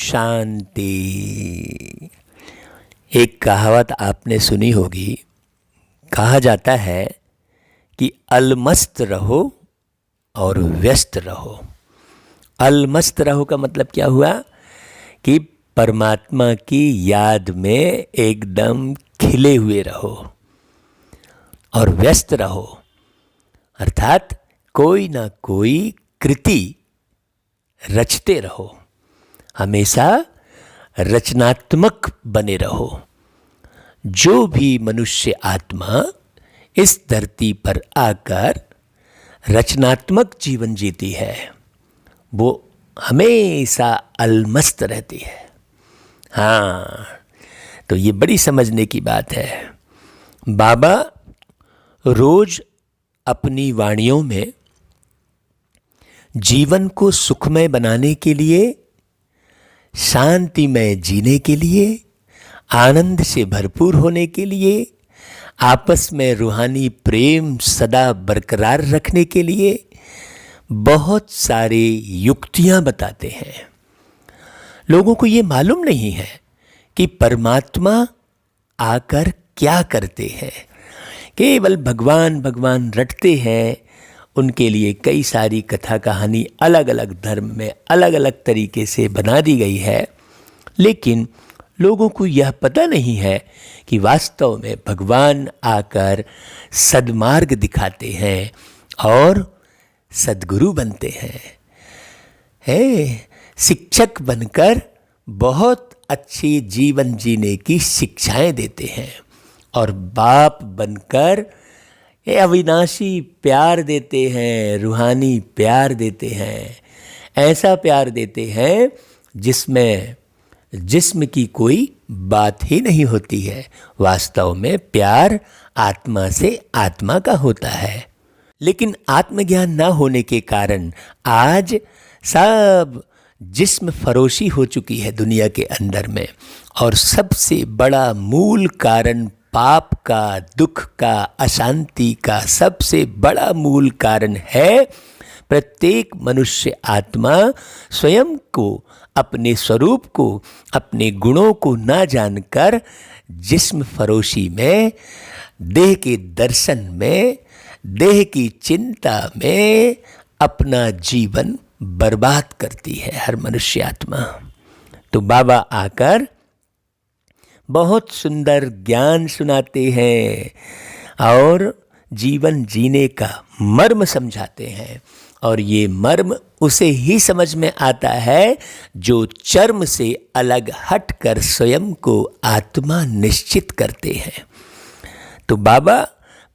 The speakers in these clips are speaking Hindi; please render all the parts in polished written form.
शांति। एक कहावत आपने सुनी होगी। कहा जाता है कि अलमस्त रहो और व्यस्त रहो। अलमस्त रहो का मतलब क्या हुआ कि परमात्मा की याद में एकदम खिले हुए रहो, और व्यस्त रहो अर्थात कोई ना कोई कृति रचते रहो, हमेशा रचनात्मक बने रहो। जो भी मनुष्य आत्मा इस धरती पर आकर रचनात्मक जीवन जीती है वो हमेशा अलमस्त रहती है। हाँ, तो ये बड़ी समझने की बात है। बाबा रोज अपनी वाणियों में जीवन को सुखमय बनाने के लिए, शांतिमय जीने के लिए, आनंद से भरपूर होने के लिए, आपस में रूहानी प्रेम सदा बरकरार रखने के लिए बहुत सारे युक्तियां बताते हैं। लोगों को ये मालूम नहीं है कि परमात्मा आकर क्या करते हैं। केवल भगवान भगवान रटते हैं। उनके लिए कई सारी कथा कहानी अलग अलग धर्म में अलग अलग तरीके से बना दी गई है, लेकिन लोगों को यह पता नहीं है कि वास्तव में भगवान आकर सद्मार्ग दिखाते हैं और सद्गुरु बनते हैं। शिक्षक बनकर बहुत अच्छी जीवन जीने की शिक्षाएं देते हैं, और बाप बनकर ये अविनाशी प्यार देते हैं, रूहानी प्यार देते हैं। ऐसा प्यार देते हैं जिसमें जिस्म की कोई बात ही नहीं होती है। वास्तव में प्यार आत्मा से आत्मा का होता है। लेकिन आत्मज्ञान ना होने के कारण आज सब जिस्म फरोशी हो चुकी है दुनिया के अंदर में, और सबसे बड़ा मूल कारण पाप का, दुख का, अशांति का सबसे बड़ा मूल कारण है प्रत्येक मनुष्य आत्मा स्वयं को, अपने स्वरूप को, अपने गुणों को ना जानकर जिस्म फरोशी में, देह के दर्शन में, देह की चिंता में अपना जीवन बर्बाद करती है हर मनुष्य आत्मा। तो बाबा आकर बहुत सुंदर ज्ञान सुनाते हैं और जीवन जीने का मर्म समझाते हैं, और ये मर्म उसे ही समझ में आता है जो चर्म से अलग हटकर स्वयं को आत्मा निश्चित करते हैं। तो बाबा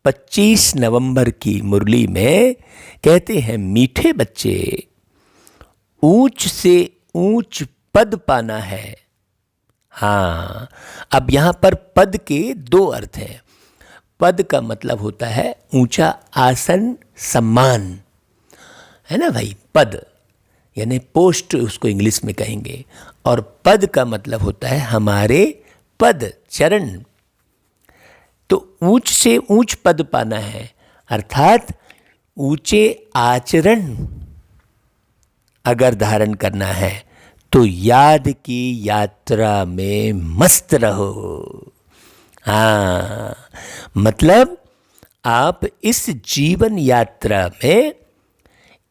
25 नवंबर की मुरली में कहते हैं, मीठे बच्चे, ऊंच से ऊंच पद पाना है। हाँ, अब यहाँ पर पद के दो अर्थ हैं। पद का मतलब होता है ऊंचा आसन, सम्मान, है ना भाई। पद यानी पोस्ट उसको इंग्लिश में कहेंगे, और पद का मतलब होता है हमारे पद, चरण। तो ऊंच से ऊंच पद पाना है अर्थात ऊंचे आचरण अगर धारण करना है तो याद की यात्रा में मस्त रहो। हाँ, मतलब आप इस जीवन यात्रा में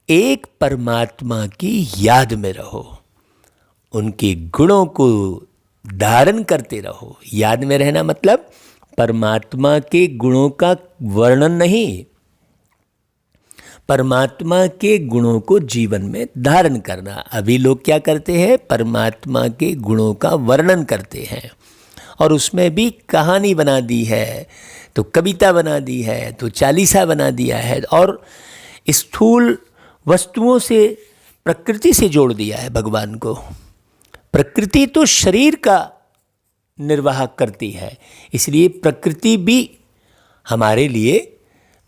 एक परमात्मा की याद में रहो, उनके गुणों को धारण करते रहो। याद में रहना मतलब परमात्मा के गुणों का वर्णन नहीं, परमात्मा के गुणों को जीवन में धारण करना। अभी लोग क्या करते हैं, परमात्मा के गुणों का वर्णन करते हैं, और उसमें भी कहानी बना दी है, तो कविता बना दी है, तो चालीसा बना दिया है, और स्थूल वस्तुओं से, प्रकृति से जोड़ दिया है भगवान को। प्रकृति तो शरीर का निर्वाह करती है, इसलिए प्रकृति भी हमारे लिए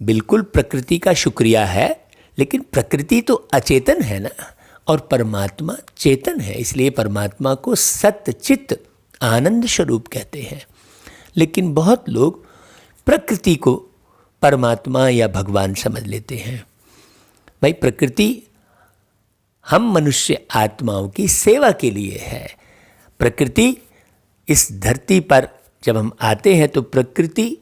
बिल्कुल प्रकृति का शुक्रिया है, लेकिन प्रकृति तो अचेतन है ना, और परमात्मा चेतन है, इसलिए परमात्मा को सत्य चित्त आनंद स्वरूप कहते हैं। लेकिन बहुत लोग प्रकृति को परमात्मा या भगवान समझ लेते हैं। भाई, प्रकृति हम मनुष्य आत्माओं की सेवा के लिए है, प्रकृति, इस धरती पर जब हम आते हैं तो प्रकृति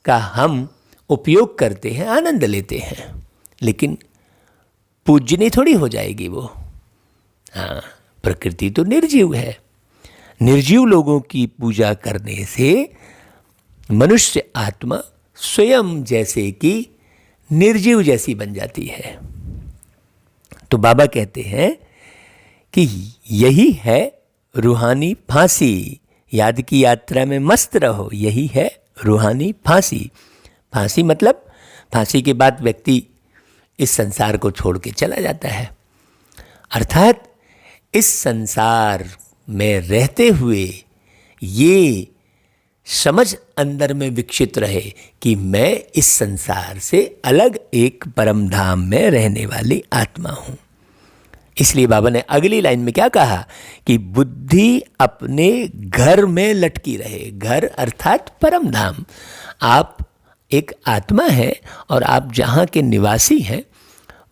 का हम उपयोग करते हैं, आनंद लेते हैं, लेकिन पूजनीय थोड़ी हो जाएगी वो। हाँ, प्रकृति तो निर्जीव है। निर्जीव लोगों की पूजा करने से मनुष्य आत्मा स्वयं जैसे कि निर्जीव जैसी बन जाती है। तो बाबा कहते हैं कि यही है रूहानी फांसी। याद की यात्रा में मस्त रहो, यही है रूहानी फांसी। फांसी मतलब फांसी के बाद व्यक्ति इस संसार को छोड़ के चला जाता है। अर्थात इस संसार में रहते हुए ये समझ अंदर में विकसित रहे कि मैं इस संसार से अलग एक परम धाम में रहने वाली आत्मा हूँ। इसलिए बाबा ने अगली लाइन में क्या कहा कि बुद्धि अपने घर में लटकी रहे। घर अर्थात परम धाम। आप एक आत्मा है और आप जहाँ के निवासी हैं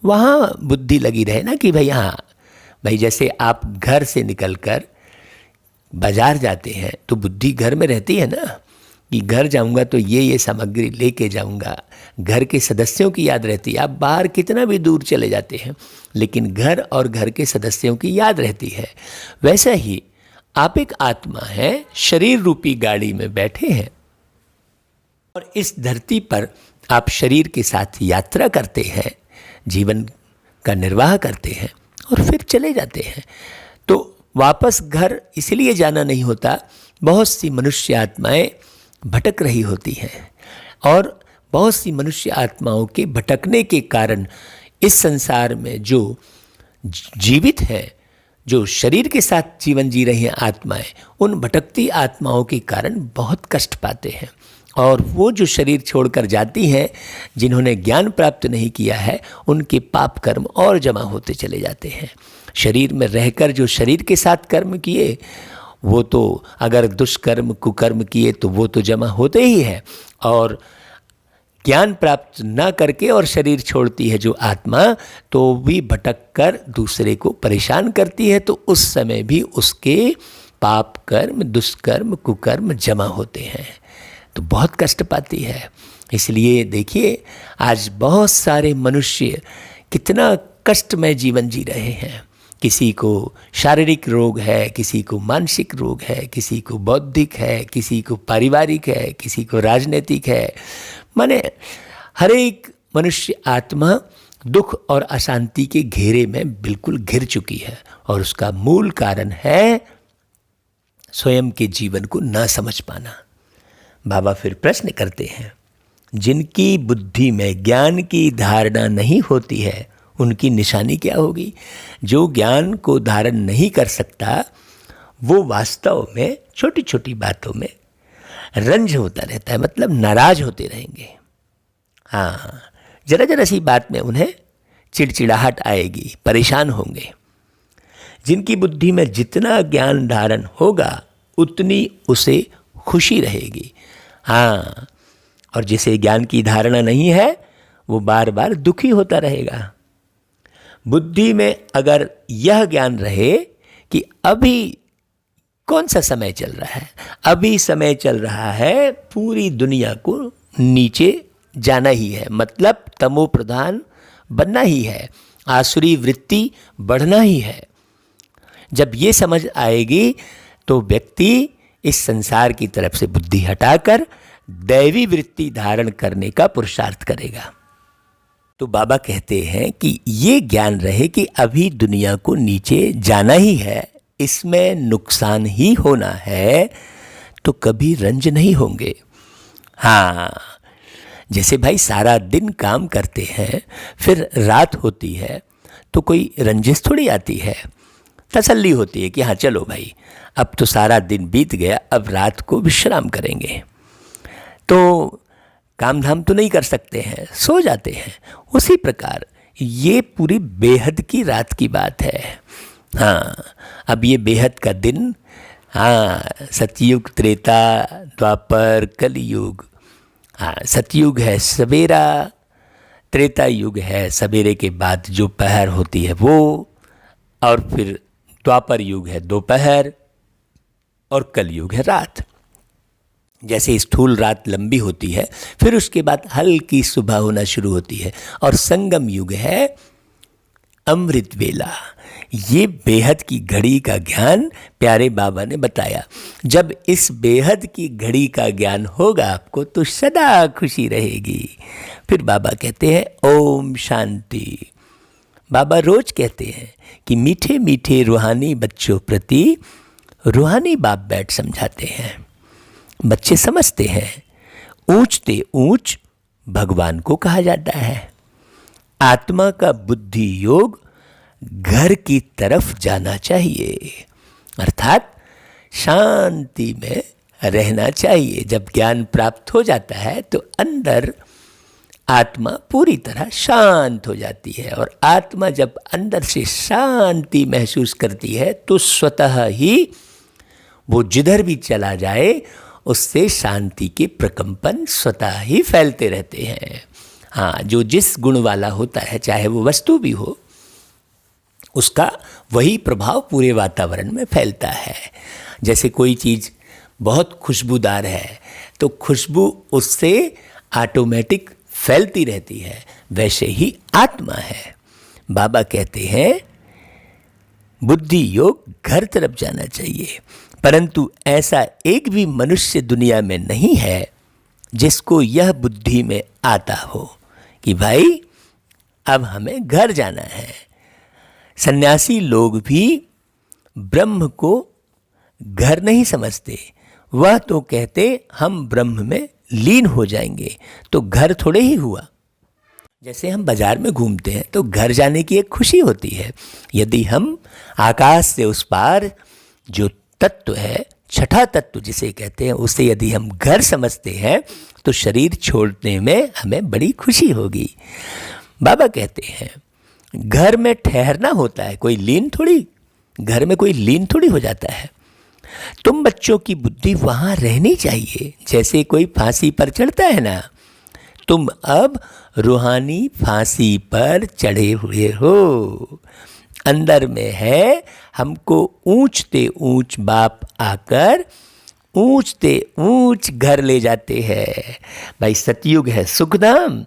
वहाँ बुद्धि लगी रहे ना कि भाई हाँ भाई, जैसे आप घर से निकलकर बाजार जाते हैं तो बुद्धि घर में रहती है ना कि घर जाऊंगा तो ये सामग्री लेके जाऊंगा। घर के सदस्यों की याद रहती है। आप बाहर कितना भी दूर चले जाते हैं लेकिन घर और घर के सदस्यों की याद रहती है। वैसा ही आप एक आत्मा हैं, शरीर रूपी गाड़ी में बैठे हैं और इस धरती पर आप शरीर के साथ यात्रा करते हैं, जीवन का निर्वाह करते हैं और फिर चले जाते हैं। तो वापस घर इसलिए जाना नहीं होता। बहुत सी मनुष्य आत्माएं भटक रही होती हैं और बहुत सी मनुष्य आत्माओं के भटकने के कारण इस संसार में जो जीवित हैं, जो शरीर के साथ जीवन जी रही हैं आत्माएं, उन भटकती आत्माओं के कारण बहुत कष्ट पाते हैं। और वो जो शरीर छोड़कर जाती हैं, जिन्होंने ज्ञान प्राप्त नहीं किया है, उनके पाप कर्म और जमा होते चले जाते हैं। शरीर में रहकर जो शरीर के साथ कर्म किए वो तो अगर दुष्कर्म कुकर्म किए तो वो तो जमा होते ही है। और ज्ञान प्राप्त ना करके और शरीर छोड़ती है जो आत्मा, तो भी भटक कर दूसरे को परेशान करती है, तो उस समय भी उसके पाप कर्म दुष्कर्म कुकर्म जमा होते हैं, तो बहुत कष्ट पाती है। इसलिए देखिए आज बहुत सारे मनुष्य कितना कष्टमय जीवन जी रहे हैं। किसी को शारीरिक रोग है, किसी को मानसिक रोग है, किसी को बौद्धिक है, किसी को पारिवारिक है, किसी को राजनीतिक है। माने हर एक मनुष्य आत्मा दुख और अशांति के घेरे में बिल्कुल घिर चुकी है और उसका मूल कारण है स्वयं के जीवन को ना समझ पाना। बाबा फिर प्रश्न करते हैं, जिनकी बुद्धि में ज्ञान की धारणा नहीं होती है उनकी निशानी क्या होगी? जो ज्ञान को धारण नहीं कर सकता वो वास्तव में छोटी छोटी बातों में रंज होता रहता है, मतलब नाराज होते रहेंगे। हाँ, जरा जरा सी बात में उन्हें चिड़चिड़ाहट आएगी, परेशान होंगे। जिनकी बुद्धि में जितना ज्ञान धारण होगा उतनी उसे खुशी रहेगी। हाँ, और जिसे ज्ञान की धारणा नहीं है वो बार बार दुखी होता रहेगा। बुद्धि में अगर यह ज्ञान रहे कि अभी कौन सा समय चल रहा है, अभी समय चल रहा है पूरी दुनिया को नीचे जाना ही है, मतलब तमो प्रधान बनना ही है, आसुरी वृत्ति बढ़ना ही है। जब ये समझ आएगी तो व्यक्ति इस संसार की तरफ से बुद्धि हटाकर दैवी वृत्ति धारण करने का पुरुषार्थ करेगा। तो बाबा कहते हैं कि ये ज्ञान रहे कि अभी दुनिया को नीचे जाना ही है, इसमें नुकसान ही होना है, तो कभी रंज नहीं होंगे। हाँ, जैसे भाई सारा दिन काम करते हैं फिर रात होती है तो कोई रंजिश थोड़ी आती है, तसल्ली होती है कि हाँ चलो भाई अब तो सारा दिन बीत गया, अब रात को विश्राम करेंगे। तो काम धाम तो नहीं कर सकते हैं, सो जाते हैं। उसी प्रकार ये पूरी बेहद की रात की बात है। हाँ, अब ये बेहद का दिन, हाँ, सतयुग त्रेता द्वापर कलयुग। हाँ, सतयुग है सवेरा, त्रेता युग है सवेरे के बाद जो पहर होती है वो, और फिर द्वापर युग है दोपहर, और कलयुग है रात। जैसे स्थूल रात लंबी होती है, फिर उसके बाद हल्की सुबह होना शुरू होती है, और संगम युग है अमृत वेला। ये बेहद की घड़ी का ज्ञान प्यारे बाबा ने बताया। जब इस बेहद की घड़ी का ज्ञान होगा आपको तो सदा खुशी रहेगी। फिर बाबा कहते हैं ओम शांति। बाबा रोज कहते हैं कि मीठे मीठे रूहानी बच्चों प्रति रूहानी बाप बैठ समझाते हैं। बच्चे समझते हैं ऊंचते ऊंच भगवान को कहा जाता है। आत्मा का बुद्धि योग घर की तरफ जाना चाहिए, अर्थात शांति में रहना चाहिए। जब ज्ञान प्राप्त हो जाता है तो अंदर आत्मा पूरी तरह शांत हो जाती है, और आत्मा जब अंदर से शांति महसूस करती है तो स्वतः ही वो जिधर भी चला जाए उससे शांति के प्रकंपन स्वतः ही फैलते रहते हैं। हाँ, जो जिस गुण वाला होता है, चाहे वो वस्तु भी हो, उसका वही प्रभाव पूरे वातावरण में फैलता है। जैसे कोई चीज़ बहुत खुशबूदार है तो खुशबू उससे ऑटोमेटिक फैलती रहती है, वैसे ही आत्मा है। बाबा कहते हैं बुद्धि योग घर तरफ जाना चाहिए, परंतु ऐसा एक भी मनुष्य दुनिया में नहीं है जिसको यह बुद्धि में आता हो कि भाई अब हमें घर जाना है। सन्यासी लोग भी ब्रह्म को घर नहीं समझते, वह तो कहते हम ब्रह्म में लीन हो जाएंगे, तो घर थोड़े ही हुआ। जैसे हम बाजार में घूमते हैं तो घर जाने की एक खुशी होती है। यदि हम आकाश से उस पार जो तत्व है, छठा तत्व जिसे कहते हैं, उसे यदि हम घर समझते हैं तो शरीर छोड़ने में हमें बड़ी खुशी होगी। बाबा कहते हैं घर में ठहरना होता है, कोई लीन थोड़ी, घर में कोई लीन थोड़ी हो जाता है। तुम बच्चों की बुद्धि वहाँ रहनी चाहिए, जैसे कोई फांसी पर चढ़ता है ना, तुम अब रूहानी फांसी पर चढ़े हुए हो। अंदर में है, हमको ऊंचते ऊंच बाप आकर ऊंचते ऊंच घर ले जाते हैं। भाई सतयुग है सुखधाम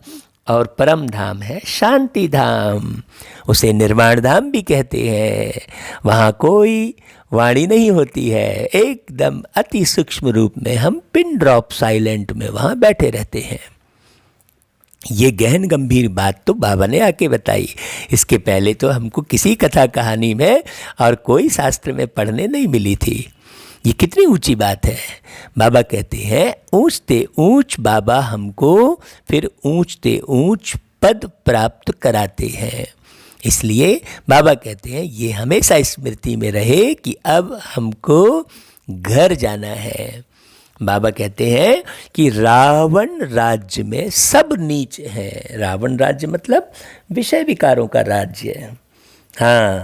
और परम धाम है शांति धाम, उसे निर्वाण धाम भी कहते हैं। वहाँ कोई वाणी नहीं होती है, एकदम अति सूक्ष्म रूप में हम पिन ड्रॉप साइलेंट में वहाँ बैठे रहते हैं। ये गहन गंभीर बात तो बाबा ने आके बताई, इसके पहले तो हमको किसी कथा कहानी में और कोई शास्त्र में पढ़ने नहीं मिली थी। ये कितनी ऊंची बात है। बाबा कहते हैं ऊंचते ऊंच बाबा हमको फिर ऊंचते ऊंच पद प्राप्त कराते हैं। इसलिए बाबा कहते हैं ये हमेशा स्मृति में रहे कि अब हमको घर जाना है। बाबा कहते हैं कि रावण राज्य में सब नीच हैं। रावण राज्य मतलब विषय विकारों का राज्य। हाँ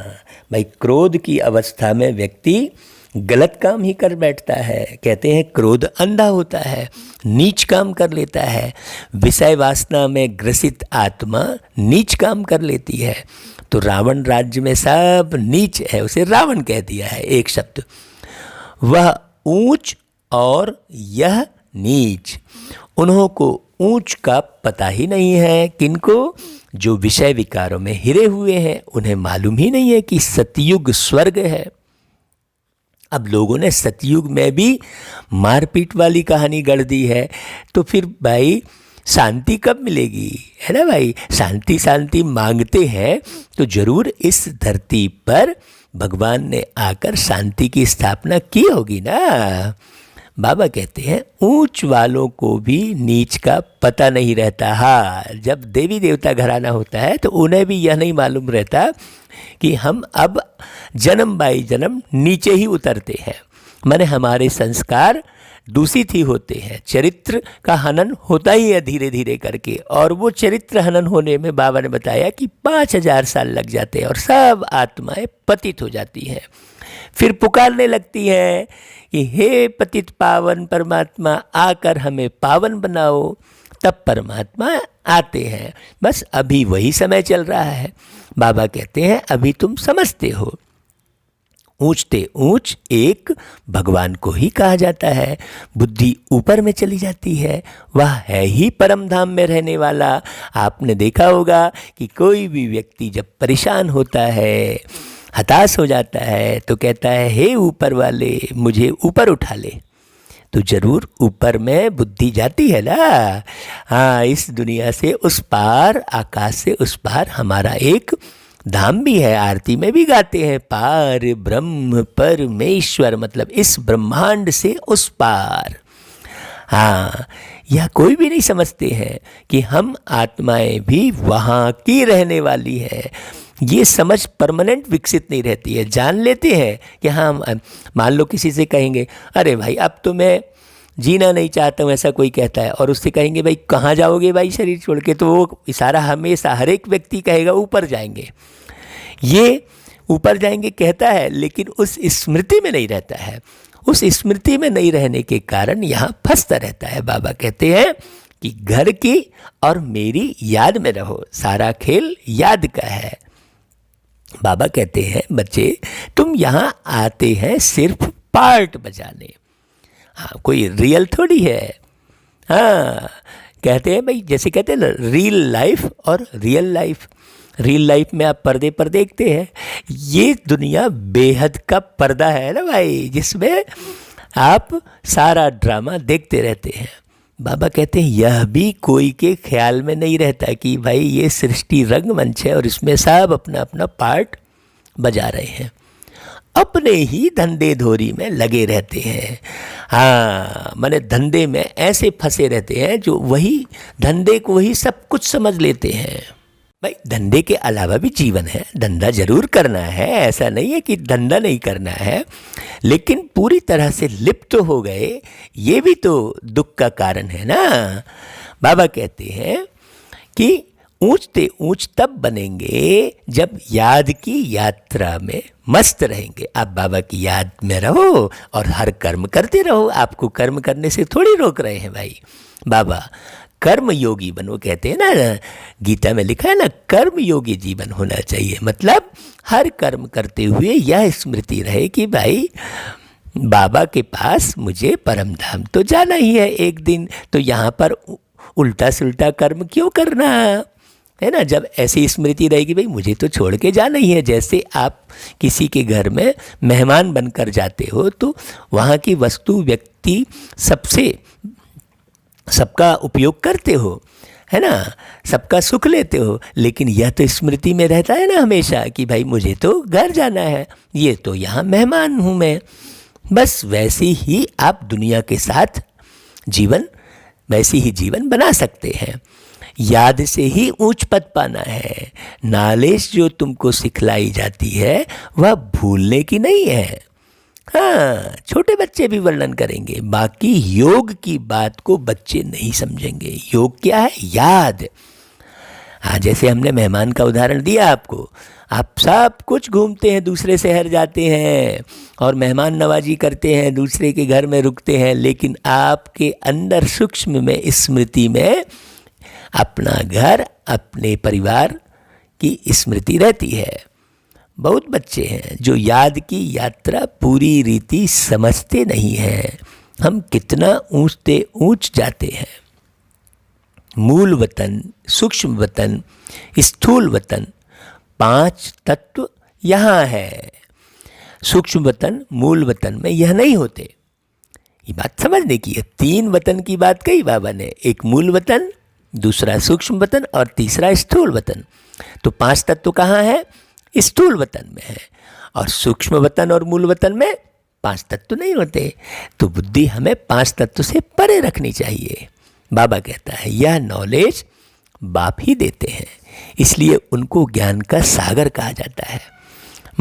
भाई, क्रोध की अवस्था में व्यक्ति गलत काम ही कर बैठता है। कहते हैं क्रोध अंधा होता है, नीच काम कर लेता है। विषय वासना में ग्रसित आत्मा नीच काम कर लेती है। तो रावण राज्य में सब नीच है, उसे रावण कह दिया है एक शब्द। वह ऊंच और यह नीच, उन्हों को ऊंच का पता ही नहीं है। किनको? जो विषय विकारों में हिरे हुए हैं, उन्हें मालूम ही नहीं है कि सतयुग स्वर्ग है। अब लोगों ने सतयुग में भी मारपीट वाली कहानी गढ़ दी है, तो फिर भाई शांति कब मिलेगी? है ना भाई, शांति शांति मांगते हैं तो जरूर इस धरती पर भगवान ने आकर शांति की स्थापना की होगी ना। बाबा कहते हैं ऊंच वालों को भी नीच का पता नहीं रहता। हाँ, जब देवी देवता घराना होता है तो उन्हें भी यह नहीं मालूम रहता कि हम अब जन्म बाई जन्म नीचे ही उतरते हैं। माने हमारे संस्कार दूषित ही होते हैं, चरित्र का हनन होता ही है धीरे धीरे करके। और वो चरित्र हनन होने में बाबा ने बताया कि 5000 साल लग जाते हैं और सब आत्माएं पतित हो जाती हैं। फिर पुकारने लगती हैं कि हे पतित पावन परमात्मा, आकर हमें पावन बनाओ। तब परमात्मा आते हैं। बस अभी वही समय चल रहा है। बाबा कहते हैं अभी तुम समझते हो, ऊंचते ऊंच एक भगवान को ही कहा जाता है। बुद्धि ऊपर में चली जाती है, वह है ही परम धाम में रहने वाला। आपने देखा होगा कि कोई भी व्यक्ति जब परेशान होता है, हताश हो जाता है, तो कहता है हे ऊपर वाले मुझे ऊपर उठा ले। तो जरूर ऊपर में बुद्धि जाती है ना। हाँ, इस दुनिया से उस पार, आकाश से उस पार हमारा एक धाम भी है। आरती में भी गाते हैं पार ब्रह्म परमेश्वर, मतलब इस ब्रह्मांड से उस पार। हाँ, यह कोई भी नहीं समझते हैं कि हम आत्माएं भी वहाँ की रहने वाली है। ये समझ परमानेंट विकसित नहीं रहती है। जान लेते हैं कि हाँ, मान लो किसी से कहेंगे अरे भाई अब तो मैं जीना नहीं चाहता हूँ, ऐसा कोई कहता है, और उससे कहेंगे भाई कहाँ जाओगे भाई शरीर छोड़ के, तो वो इशारा हमेशा हर एक व्यक्ति कहेगा ऊपर जाएंगे। ये ऊपर जाएंगे कहता है, लेकिन उस स्मृति में नहीं रहता है। उस स्मृति में नहीं रहने के कारण यहाँ फंसता रहता है। बाबा कहते हैं कि घर की और मेरी याद में रहो, सारा खेल याद का है। बाबा कहते हैं बच्चे तुम यहाँ आते हैं सिर्फ पार्ट बजाने, हाँ कोई रियल थोड़ी है। हाँ, कहते हैं भाई, जैसे कहते हैं ना रियल लाइफ और रियल लाइफ। रियल लाइफ में आप पर्दे पर देखते हैं, ये दुनिया बेहद का पर्दा है ना भाई, जिसमें आप सारा ड्रामा देखते रहते हैं। बाबा कहते हैं यह भी कोई के ख्याल में नहीं रहता कि भाई ये सृष्टि रंगमंच है और इसमें सब अपना अपना पार्ट बजा रहे हैं। अपने ही धंधे धोरी में लगे रहते हैं। हाँ, माने धंधे में ऐसे फंसे रहते हैं जो वही धंधे को ही सब कुछ समझ लेते हैं। भाई धंधे के अलावा भी जीवन है, धंधा जरूर करना है, ऐसा नहीं है कि धंधा नहीं करना है, लेकिन पूरी तरह से लिप्त हो गए, ये भी तो दुख का कारण है ना। बाबा कहते हैं कि ऊंचते ऊंच तब बनेंगे जब याद की यात्रा में मस्त रहेंगे। आप बाबा की याद में रहो और हर कर्म करते रहो। आपको कर्म करने से थोड़ी रोक रहे हैं भाई। बाबा कर्म योगी बनो कहते हैं ना, गीता में लिखा है ना, कर्म योगी जीवन होना चाहिए। मतलब हर कर्म करते हुए यह स्मृति रहे कि भाई बाबा के पास मुझे परम धाम तो जाना ही है एक दिन, तो यहाँ पर उल्टा सुल्टा कर्म क्यों करना है ना। जब ऐसी स्मृति रहेगी भाई मुझे तो छोड़ के जाना ही है। जैसे आप किसी के घर में मेहमान बनकर जाते हो तो वहाँ की वस्तु व्यक्ति सबका उपयोग करते हो, है ना, सबका सुख लेते हो, लेकिन यह तो स्मृति में रहता है ना हमेशा कि भाई मुझे तो घर जाना है, ये तो यहाँ मेहमान हूँ मैं। बस वैसे ही आप दुनिया के साथ वैसे ही जीवन बना सकते हैं। याद से ही ऊंच पद पाना है। नॉलेज जो तुमको सिखलाई जाती है वह भूलने की नहीं है। हाँ, छोटे बच्चे भी वर्णन करेंगे, बाकी योग की बात को बच्चे नहीं समझेंगे। योग क्या है? याद। हाँ, जैसे हमने मेहमान का उदाहरण दिया आपको, आप सब कुछ घूमते हैं, दूसरे शहर जाते हैं और मेहमान नवाजी करते हैं, दूसरे के घर में रुकते हैं, लेकिन आपके अंदर सूक्ष्म में स्मृति में अपना घर, अपने परिवार की स्मृति रहती है। बहुत बच्चे हैं जो याद की यात्रा पूरी रीति समझते नहीं हैं। हम कितना ऊंचते ऊंच जाते हैं। मूल वतन, सूक्ष्म वतन, स्थूल वतन, 5 तत्व यहाँ है। सूक्ष्म वतन मूल वतन में यह नहीं होते। ये बात समझने की है। 3 वतन की बात कही बाबा ने, एक मूल वतन, दूसरा सूक्ष्म वतन और तीसरा स्थूल वतन। तो 5 तत्व कहाँ है? स्थूल वतन में है। और सूक्ष्म वतन और मूल वतन में 5 तत्व नहीं होते। तो बुद्धि हमें 5 तत्व से परे रखनी चाहिए। बाबा कहता है यह नॉलेज बाप ही देते हैं, इसलिए उनको ज्ञान का सागर कहा जाता है।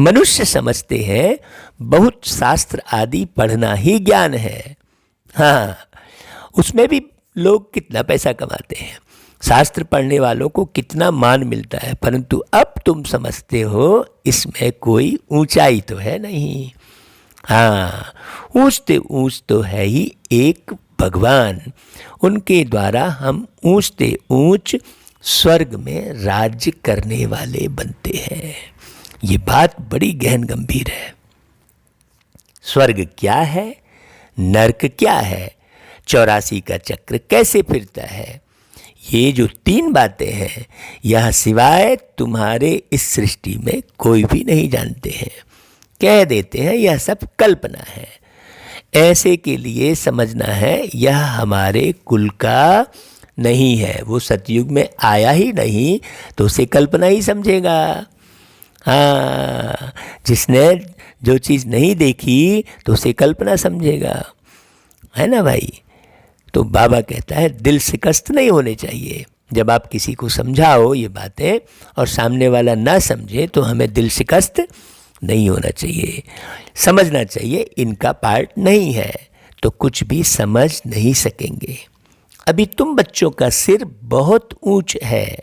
मनुष्य समझते हैं बहुत शास्त्र आदि पढ़ना ही ज्ञान है। हाँ, उसमें भी लोग कितना पैसा कमाते हैं, शास्त्र पढ़ने वालों को कितना मान मिलता है, परंतु अब तुम समझते हो इसमें कोई ऊंचाई तो है नहीं। हाँ, ऊंचते ऊंच तो है ही एक भगवान, उनके द्वारा हम ऊंचते ऊंच स्वर्ग में राज्य करने वाले बनते हैं। ये बात बड़ी गहन गंभीर है। स्वर्ग क्या है, नरक क्या है, 84 का चक्र कैसे फिरता है, ये जो 3 बातें हैं, यह सिवाय तुम्हारे इस सृष्टि में कोई भी नहीं जानते हैं। कह देते हैं यह सब कल्पना है। ऐसे के लिए समझना है यह हमारे कुल का नहीं है। वो सतयुग में आया ही नहीं तो उसे कल्पना ही समझेगा। हाँ, जिसने जो चीज़ नहीं देखी तो उसे कल्पना समझेगा, है ना भाई। तो बाबा कहता है दिल शिकस्त नहीं होने चाहिए। जब आप किसी को समझाओ ये बातें और सामने वाला ना समझे तो हमें दिल शिकस्त नहीं होना चाहिए। समझना चाहिए इनका पार्ट नहीं है तो कुछ भी समझ नहीं सकेंगे। अभी तुम बच्चों का सिर बहुत ऊंच है।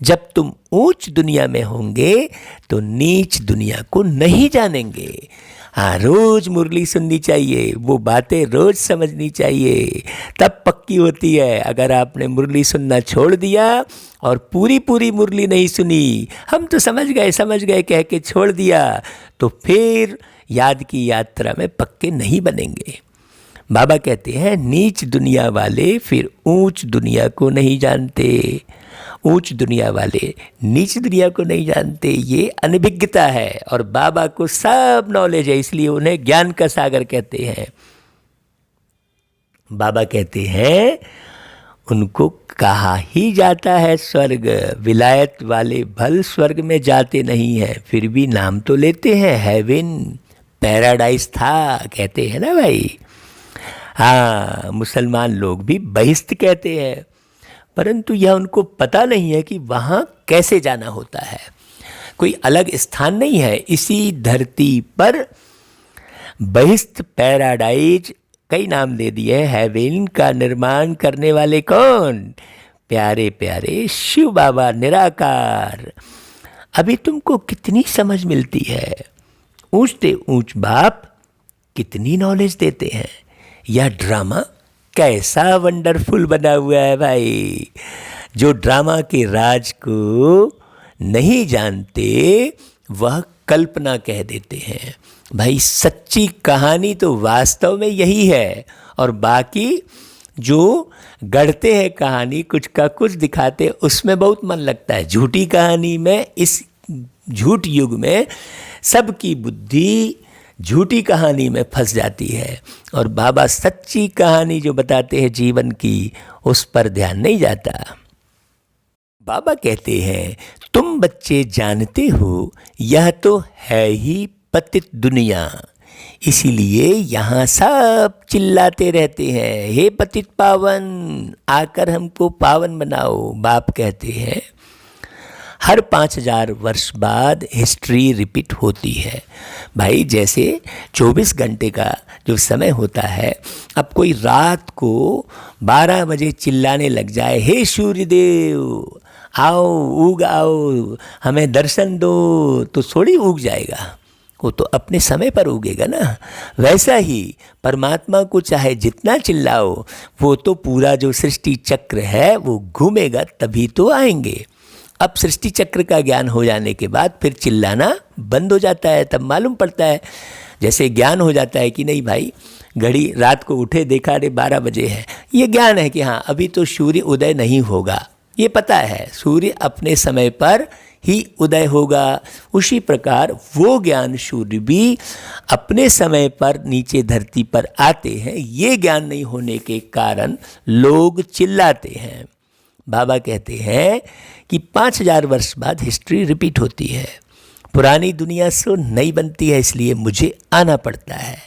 जब तुम ऊंच दुनिया में होंगे तो नीच दुनिया को नहीं जानेंगे। हाँ, रोज मुरली सुननी चाहिए, वो बातें रोज समझनी चाहिए, तब पक्की होती है। अगर आपने मुरली सुनना छोड़ दिया और पूरी पूरी मुरली नहीं सुनी, हम तो समझ गए कह के छोड़ दिया, तो फिर याद की यात्रा में पक्के नहीं बनेंगे। बाबा कहते हैं नीच दुनिया वाले फिर ऊंच दुनिया को नहीं जानते। ऊंच दुनिया वाले नीच दुनिया को नहीं जानते, ये अनभिज्ञता है। और बाबा को सब नॉलेज है, इसलिए उन्हें ज्ञान का सागर कहते हैं। बाबा कहते हैं उनको कहा ही जाता है स्वर्ग। विलायत वाले भल स्वर्ग में जाते नहीं हैं, फिर भी नाम तो लेते हैं हेवन, पैराडाइज था कहते हैं ना भाई। हाँ, मुसलमान लोग भी बहिश्त कहते हैं, परंतु यह उनको पता नहीं है कि वहाँ कैसे जाना होता है। कोई अलग स्थान नहीं है, इसी धरती पर बहिश्त, पैराडाइज कई नाम दे दिए। हेवन का निर्माण करने वाले कौन? प्यारे प्यारे शिव बाबा निराकार। अभी तुमको कितनी समझ मिलती है। ऊंचते ऊंच बाप कितनी नॉलेज देते हैं। यह ड्रामा कैसा वंडरफुल बना हुआ है भाई। जो ड्रामा के राज को नहीं जानते वह कल्पना कह देते हैं। भाई सच्ची कहानी तो वास्तव में यही है, और बाकी जो गढ़ते हैं कहानी कुछ का कुछ दिखाते, उसमें बहुत मन लगता है। झूठी कहानी में, इस झूठ युग में सबकी बुद्धि झूठी कहानी में फंस जाती है, और बाबा सच्ची कहानी जो बताते हैं जीवन की, उस पर ध्यान नहीं जाता। बाबा कहते हैं तुम बच्चे जानते हो यह तो है ही पतित दुनिया, इसीलिए यहाँ सब चिल्लाते रहते हैं हे पतित पावन, आकर हमको पावन बनाओ। बाप कहते हैं हर 5000 वर्ष बाद हिस्ट्री रिपीट होती है। भाई जैसे 24 घंटे का जो समय होता है, अब कोई रात को 12 बजे चिल्लाने लग जाए हे सूर्यदेव आओ, उग आओ, हमें दर्शन दो, तो थोड़ी उग जाएगा, वो तो अपने समय पर उगेगा ना। वैसा ही परमात्मा को चाहे जितना चिल्लाओ, वो तो पूरा जो सृष्टि चक्र है वो घूमेगा तभी तो आएंगे। अब सृष्टि चक्र का ज्ञान हो जाने के बाद फिर चिल्लाना बंद हो जाता है, तब मालूम पड़ता है। जैसे ज्ञान हो जाता है कि नहीं भाई, घड़ी रात को उठे देखा अरे 12 बजे है, ये ज्ञान है कि हाँ अभी तो सूर्य उदय नहीं होगा, ये पता है सूर्य अपने समय पर ही उदय होगा। उसी प्रकार वो ज्ञान सूर्य भी अपने समय पर नीचे धरती पर आते हैं, ये ज्ञान नहीं होने के कारण लोग चिल्लाते हैं। बाबा कहते हैं कि 5000 वर्ष बाद हिस्ट्री रिपीट होती है, पुरानी दुनिया से नई बनती है, इसलिए मुझे आना पड़ता है।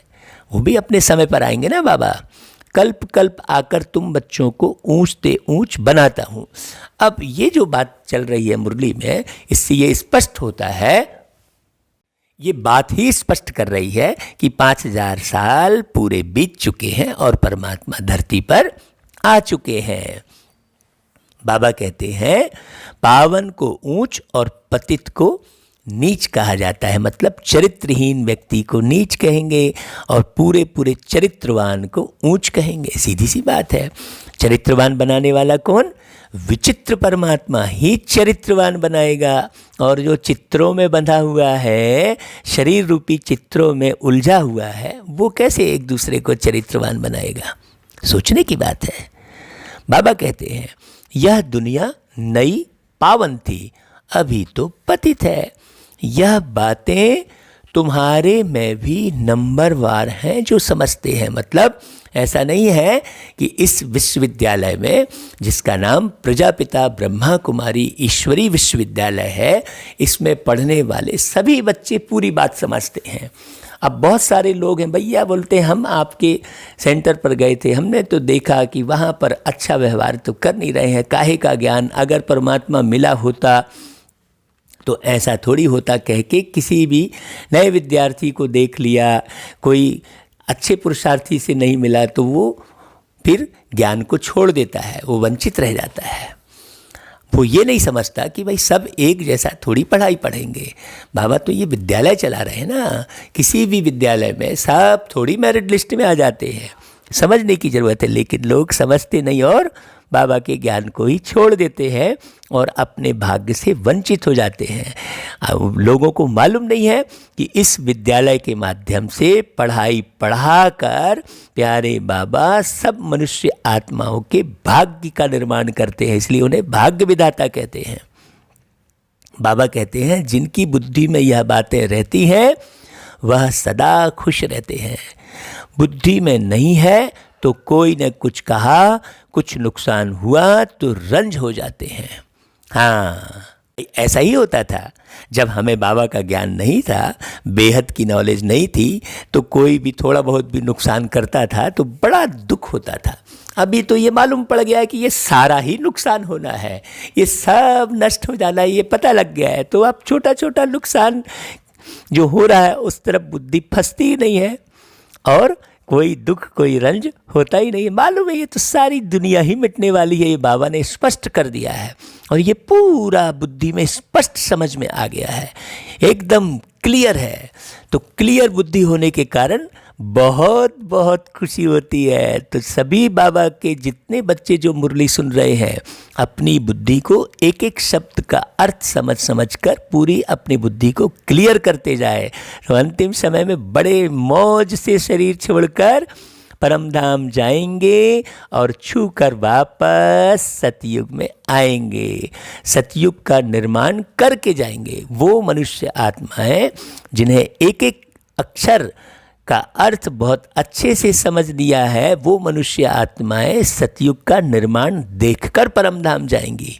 वो भी अपने समय पर आएंगे ना बाबा। कल्प कल्प आकर तुम बच्चों को ऊंचते ऊंच बनाता हूँ। अब ये जो बात चल रही है मुरली में, इससे ये स्पष्ट होता है, ये बात ही स्पष्ट कर रही है कि 5000 साल पूरे बीत चुके हैं और परमात्मा धरती पर आ चुके हैं। बाबा कहते हैं पावन को ऊंच और पतित को नीच कहा जाता है, मतलब चरित्रहीन व्यक्ति को नीच कहेंगे और पूरे पूरे चरित्रवान को ऊंच कहेंगे। सीधी सी बात है। चरित्रवान बनाने वाला कौन? विचित्र परमात्मा ही चरित्रवान बनाएगा। और जो चित्रों में बंधा हुआ है, शरीर रूपी चित्रों में उलझा हुआ है, वो कैसे एक दूसरे को चरित्रवान बनाएगा? सोचने की बात है। बाबा कहते हैं यह दुनिया नई पावन थी, अभी तो पतित है। यह बातें तुम्हारे में भी नंबरवार हैं जो समझते हैं। मतलब ऐसा नहीं है कि इस विश्वविद्यालय में, जिसका नाम प्रजापिता ब्रह्मा कुमारी ईश्वरी विश्वविद्यालय है, इसमें पढ़ने वाले सभी बच्चे पूरी बात समझते हैं। अब बहुत सारे लोग हैं, भैया बोलते हैं हम आपके सेंटर पर गए थे, हमने तो देखा कि वहाँ पर अच्छा व्यवहार तो कर नहीं रहे हैं, काहे का ज्ञान, अगर परमात्मा मिला होता तो ऐसा थोड़ी होता, कह के किसी भी नए विद्यार्थी को देख लिया, कोई अच्छे पुरुषार्थी से नहीं मिला तो वो फिर ज्ञान को छोड़ देता है, वो वंचित रह जाता है। वो ये नहीं समझता कि भाई सब एक जैसा थोड़ी पढ़ाई पढ़ेंगे। बाबा तो ये विद्यालय चला रहे हैं ना, किसी भी विद्यालय में सब थोड़ी मेरिट लिस्ट में आ जाते हैं। समझने की ज़रूरत है, लेकिन लोग समझते नहीं और बाबा के ज्ञान को ही छोड़ देते हैं और अपने भाग्य से वंचित हो जाते हैं। अब लोगों को मालूम नहीं है कि इस विद्यालय के माध्यम से पढ़ाई पढ़ाकर प्यारे बाबा सब मनुष्य आत्माओं के भाग्य का निर्माण करते हैं, इसलिए उन्हें भाग्य विधाता कहते हैं। बाबा कहते हैं जिनकी बुद्धि में यह बातें रहती हैं वह सदा खुश रहते हैं। बुद्धि में नहीं है तो कोई न कुछ कहा, कुछ नुकसान हुआ तो रंज हो जाते हैं। हाँ, ऐसा ही होता था जब हमें बाबा का ज्ञान नहीं था, बेहद की नॉलेज नहीं थी, तो कोई भी थोड़ा बहुत भी नुकसान करता था तो बड़ा दुख होता था। अभी तो ये मालूम पड़ गया है कि ये सारा ही नुकसान होना है, ये सब नष्ट हो जाना है, ये पता लग गया है। तो अब छोटा छोटा नुकसान जो हो रहा है उस तरफ बुद्धि फंसती ही नहीं है और कोई दुख कोई रंज होता ही नहीं। मालूम है ये तो सारी दुनिया ही मिटने वाली है, ये बाबा ने स्पष्ट कर दिया है और ये पूरा बुद्धि में स्पष्ट समझ में आ गया है, एकदम क्लियर है। तो क्लियर बुद्धि होने के कारण बहुत बहुत खुशी होती है। तो सभी बाबा के जितने बच्चे जो मुरली सुन रहे हैं, अपनी बुद्धि को एक एक शब्द का अर्थ समझ समझ कर पूरी अपनी बुद्धि को क्लियर करते जाए, तो अंतिम समय में बड़े मौज से शरीर छोड़कर परम धाम जाएंगे और छू कर वापस सतयुग में आएंगे, सतयुग का निर्माण करके जाएंगे। वो मनुष्य आत्माएं जिन्हें एक एक अक्षर का अर्थ बहुत अच्छे से समझ लिया है, वो मनुष्य आत्माएं सतयुग का निर्माण देखकर परम धाम जाएंगी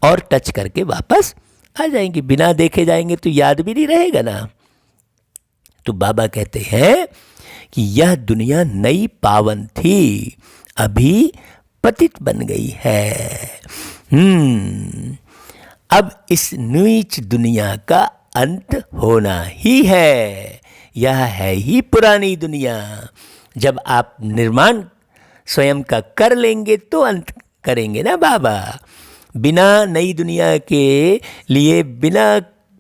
और टच करके वापस आ जाएंगी। बिना देखे जाएंगे तो याद भी नहीं रहेगा ना। तो बाबा कहते हैं कि यह दुनिया नई पावन थी, अभी पतित बन गई है। अब इस नीच दुनिया का अंत होना ही है। यह है ही पुरानी दुनिया। जब आप निर्माण स्वयं का कर लेंगे तो अंत करेंगे ना बाबा। बिना नई दुनिया के लिए बिना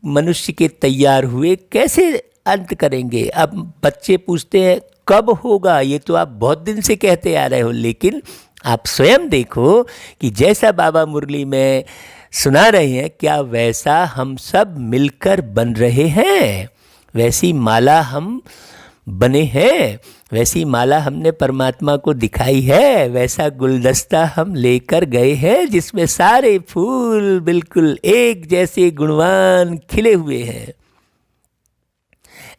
मनुष्य के तैयार हुए कैसे अंत करेंगे? अब बच्चे पूछते हैं कब होगा, ये तो आप बहुत दिन से कहते आ रहे हो, लेकिन आप स्वयं देखो कि जैसा बाबा मुरली में सुना रहे हैं, क्या वैसा हम सब मिलकर बन रहे हैं? वैसी माला हम बने हैं, वैसी माला हमने परमात्मा को दिखाई है, वैसा गुलदस्ता हम लेकर गए हैं जिसमें सारे फूल बिल्कुल एक जैसे गुणवान खिले हुए हैं।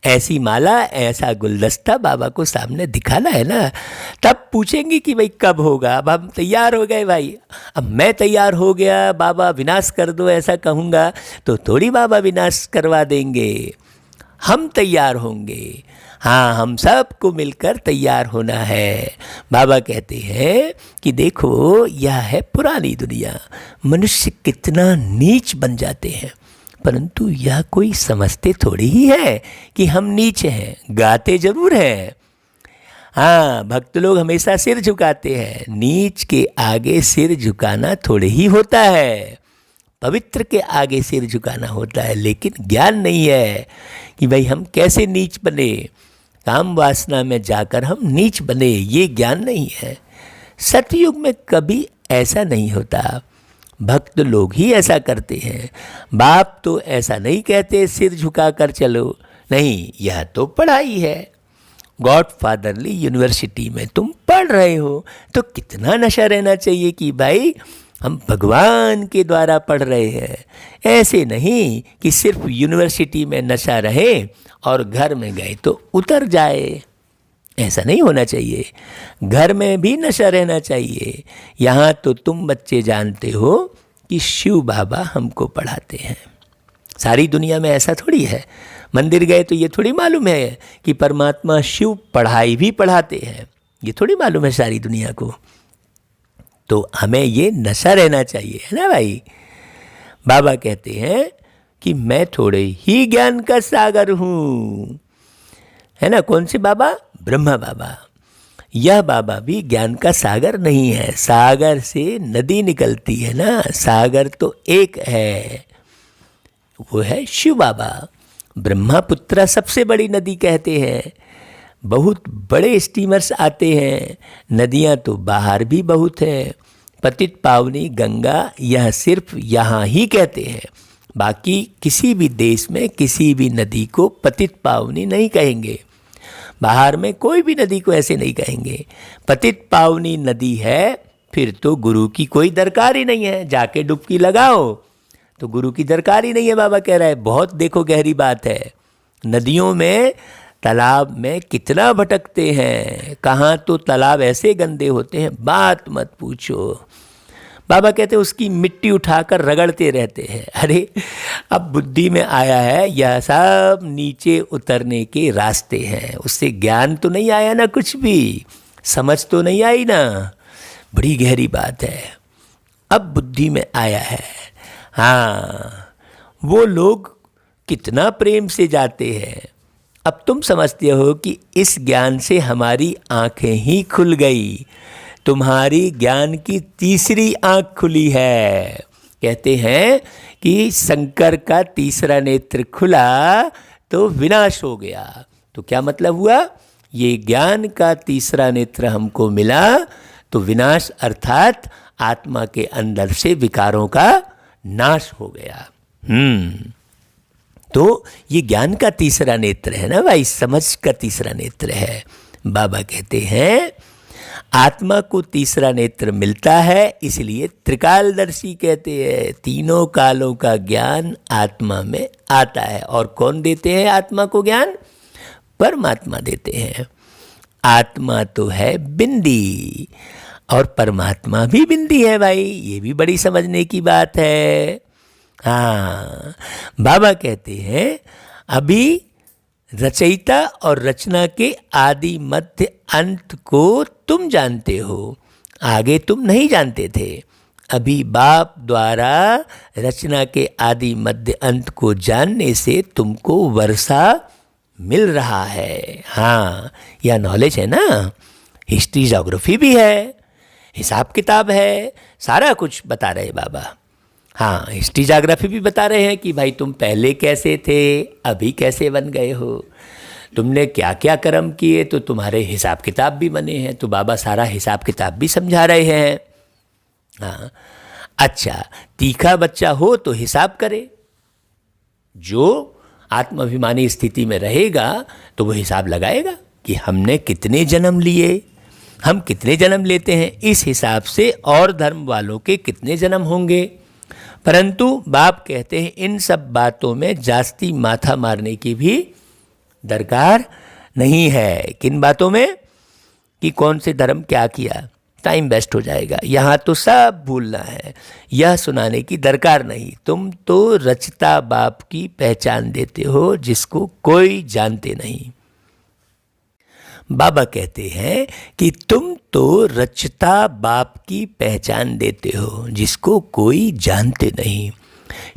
ऐसी माला, ऐसा गुलदस्ता बाबा को सामने दिखाना है ना। तब पूछेंगे कि भाई कब होगा। अब हम तैयार हो गए भाई, अब मैं तैयार हो गया, बाबा विनाश कर दो ऐसा कहूँगा तो थोड़ी बाबा विनाश करवा देंगे। हम तैयार होंगे, हाँ, हम सबको मिलकर तैयार होना है। बाबा कहते हैं कि देखो यह है पुरानी दुनिया, मनुष्य कितना नीच बन जाते हैं, परंतु यह कोई समझते थोड़ी ही है कि हम नीचे हैं। गाते जरूर हैं, हाँ, भक्त लोग हमेशा सिर झुकाते हैं, नीच के आगे सिर झुकाना थोड़े ही होता है, पवित्र के आगे सिर झुकाना होता है। लेकिन ज्ञान नहीं है कि भाई हम कैसे नीच बने, काम वासना में जाकर हम नीच बने, ये ज्ञान नहीं है। सतयुग में कभी ऐसा नहीं होता, भक्त लोग ही ऐसा करते हैं। बाप तो ऐसा नहीं कहते सिर झुका कर चलो, नहीं, यह तो पढ़ाई है। गॉडफादरली यूनिवर्सिटी में तुम पढ़ रहे हो तो कितना नशा रहना चाहिए कि भाई हम भगवान के द्वारा पढ़ रहे हैं। ऐसे नहीं कि सिर्फ यूनिवर्सिटी में नशा रहे और घर में गए तो उतर जाए, ऐसा नहीं होना चाहिए। घर में भी नशा रहना चाहिए। यहाँ तो तुम बच्चे जानते हो कि शिव बाबा हमको पढ़ाते हैं। सारी दुनिया में ऐसा थोड़ी है, मंदिर गए तो ये थोड़ी मालूम है कि परमात्मा शिव पढ़ाई भी पढ़ाते हैं, ये थोड़ी मालूम है सारी दुनिया को। तो हमें ये नशा रहना चाहिए, है ना भाई। बाबा कहते हैं कि मैं थोड़े ही ज्ञान का सागर हूँ, है ना। कौन से बाबा? ब्रह्मा बाबा। यह बाबा भी ज्ञान का सागर नहीं है, सागर से नदी निकलती है ना, सागर तो एक है, वो है शिव बाबा। ब्रह्मपुत्र सबसे बड़ी नदी कहते हैं, बहुत बड़े स्टीमर्स आते हैं, नदियाँ तो बाहर भी बहुत हैं। पतित पावनी गंगा यह सिर्फ यहाँ ही कहते हैं, बाकी किसी भी देश में किसी भी नदी को पतित पावनी नहीं कहेंगे, बाहर में कोई भी नदी को ऐसे नहीं कहेंगे। पतित पावनी नदी है फिर तो गुरु की कोई दरकार ही नहीं है, जाके डुबकी लगाओ तो गुरु की दरकार ही नहीं है, बाबा कह रहा है। बहुत देखो गहरी बात है। नदियों में तालाब में कितना भटकते हैं, कहाँ तो तालाब ऐसे गंदे होते हैं बात मत पूछो। बाबा कहते हैं उसकी मिट्टी उठाकर रगड़ते रहते हैं। अरे अब बुद्धि में आया है यह सब नीचे उतरने के रास्ते हैं, उससे ज्ञान तो नहीं आया ना, कुछ भी समझ तो नहीं आई ना, बड़ी गहरी बात है। अब बुद्धि में आया है। हाँ, वो लोग कितना प्रेम से जाते हैं। अब तुम समझते हो कि इस ज्ञान से हमारी आंखें ही खुल गई, तुम्हारी ज्ञान की तीसरी आंख खुली है। कहते हैं कि शंकर का तीसरा नेत्र खुला तो विनाश हो गया। तो क्या मतलब हुआ? ये ज्ञान का तीसरा नेत्र हमको मिला तो विनाश अर्थात आत्मा के अंदर से विकारों का नाश हो गया। तो ये ज्ञान का तीसरा नेत्र है ना भाई, समझ का तीसरा नेत्र है। बाबा कहते हैं आत्मा को तीसरा नेत्र मिलता है, इसलिए त्रिकालदर्शी कहते हैं। तीनों कालों का ज्ञान आत्मा में आता है। और कौन देते हैं आत्मा को ज्ञान? परमात्मा देते हैं। आत्मा तो है बिंदी और परमात्मा भी बिंदी है भाई, ये भी बड़ी समझने की बात है। हाँ, बाबा कहते हैं अभी रचयिता और रचना के आदि मध्य अंत को तुम जानते हो, आगे तुम नहीं जानते थे। अभी बाप द्वारा रचना के आदि मध्य अंत को जानने से तुमको वर्षा मिल रहा है। हाँ, यह नॉलेज है ना। हिस्ट्री ज्योग्राफी भी है, हिसाब किताब है, सारा कुछ बता रहे बाबा। हाँ, हिस्ट्री ज्योग्राफी भी बता रहे हैं कि भाई तुम पहले कैसे थे, अभी कैसे बन गए हो, तुमने क्या क्या कर्म किए तो तुम्हारे हिसाब किताब भी बने हैं। तो बाबा सारा हिसाब किताब भी समझा रहे हैं। हाँ, अच्छा, तीखा बच्चा हो तो हिसाब करे, जो आत्माभिमानी स्थिति में रहेगा तो वो हिसाब लगाएगा कि हमने कितने जन्म लिए, हम कितने जन्म लेते हैं, इस हिसाब से और धर्म वालों के कितने जन्म होंगे। परंतु बाप कहते हैं इन सब बातों में जास्ती माथा मारने की भी दरकार नहीं है। किन बातों में? कि कौन से धर्म क्या किया, टाइम वेस्ट हो जाएगा, यहाँ तो सब भूलना है, यह सुनाने की दरकार नहीं। तुम तो रचता बाप की पहचान देते हो जिसको कोई जानते नहीं। बाबा कहते हैं कि तुम तो रचता बाप की पहचान देते हो जिसको कोई जानते नहीं।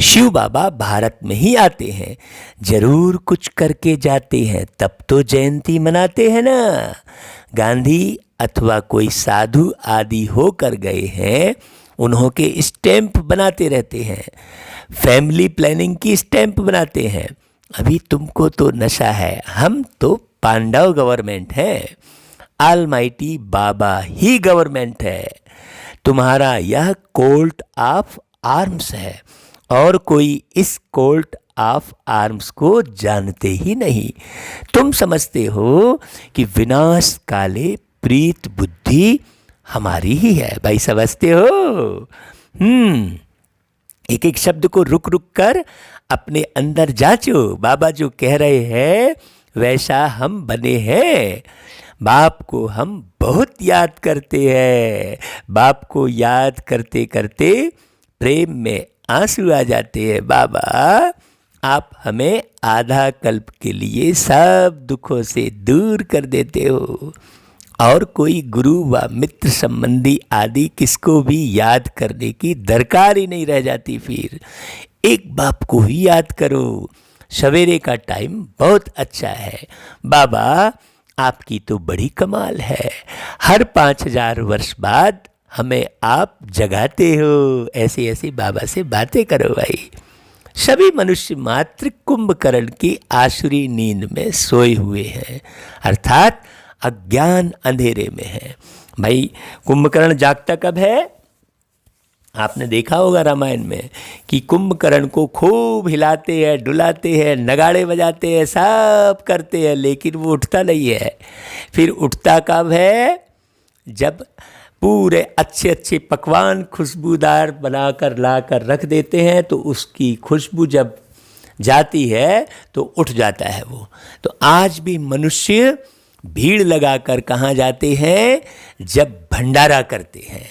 शिव बाबा भारत में ही आते हैं, जरूर कुछ करके जाते हैं, तब तो जयंती मनाते हैं ना। गांधी अथवा कोई साधु आदि होकर गए हैं, उन्हों के स्टैंप बनाते रहते हैं, फैमिली प्लानिंग की स्टैंप बनाते हैं। अभी तुमको तो नशा है, हम तो पांडव गवर्नमेंट है, ऑलमाइटी बाबा ही गवर्नमेंट है। तुम्हारा यह कोर्ट ऑफ आर्म्स है और कोई इस कोर्ट ऑफ आर्म्स को जानते ही नहीं। तुम समझते हो कि विनाश काले प्रीत बुद्धि हमारी ही है। भाई समझते हो? एक एक शब्द को रुक रुक कर अपने अंदर जांचो। बाबा जो कह रहे हैं वैसा हम बने हैं। बाप को हम बहुत याद करते हैं। बाप को याद करते करते प्रेम में आंसू आ जाते हैं। बाबा आप हमें आधा कल्प के लिए सब दुखों से दूर कर देते हो और कोई गुरु व मित्र संबंधी आदि किसको भी याद करने की दरकार ही नहीं रह जाती। फिर एक बाप को ही याद करो। सवेरे का टाइम बहुत अच्छा है। बाबा आपकी तो बड़ी कमाल है। हर 5000 वर्ष बाद हमें आप जगाते हो। ऐसे ऐसे बाबा से बातें करो भाई। सभी मनुष्य मात्र कुंभकर्ण की आसुरी नींद में सोए हुए हैं, अर्थात अज्ञान अंधेरे में है। भाई कुंभकर्ण जागता कब है? आपने देखा होगा रामायण में कि कुंभकर्ण को खूब हिलाते हैं, डुलाते हैं, नगाड़े बजाते हैं, सब करते हैं, लेकिन वो उठता नहीं है। फिर उठता कब है? जब पूरे अच्छे अच्छे पकवान खुशबूदार बनाकर लाकर रख देते हैं तो उसकी खुशबू जब जाती है तो उठ जाता है वो। तो आज भी मनुष्य भीड़ लगाकर कहाँ जाते हैं? जब भंडारा करते हैं।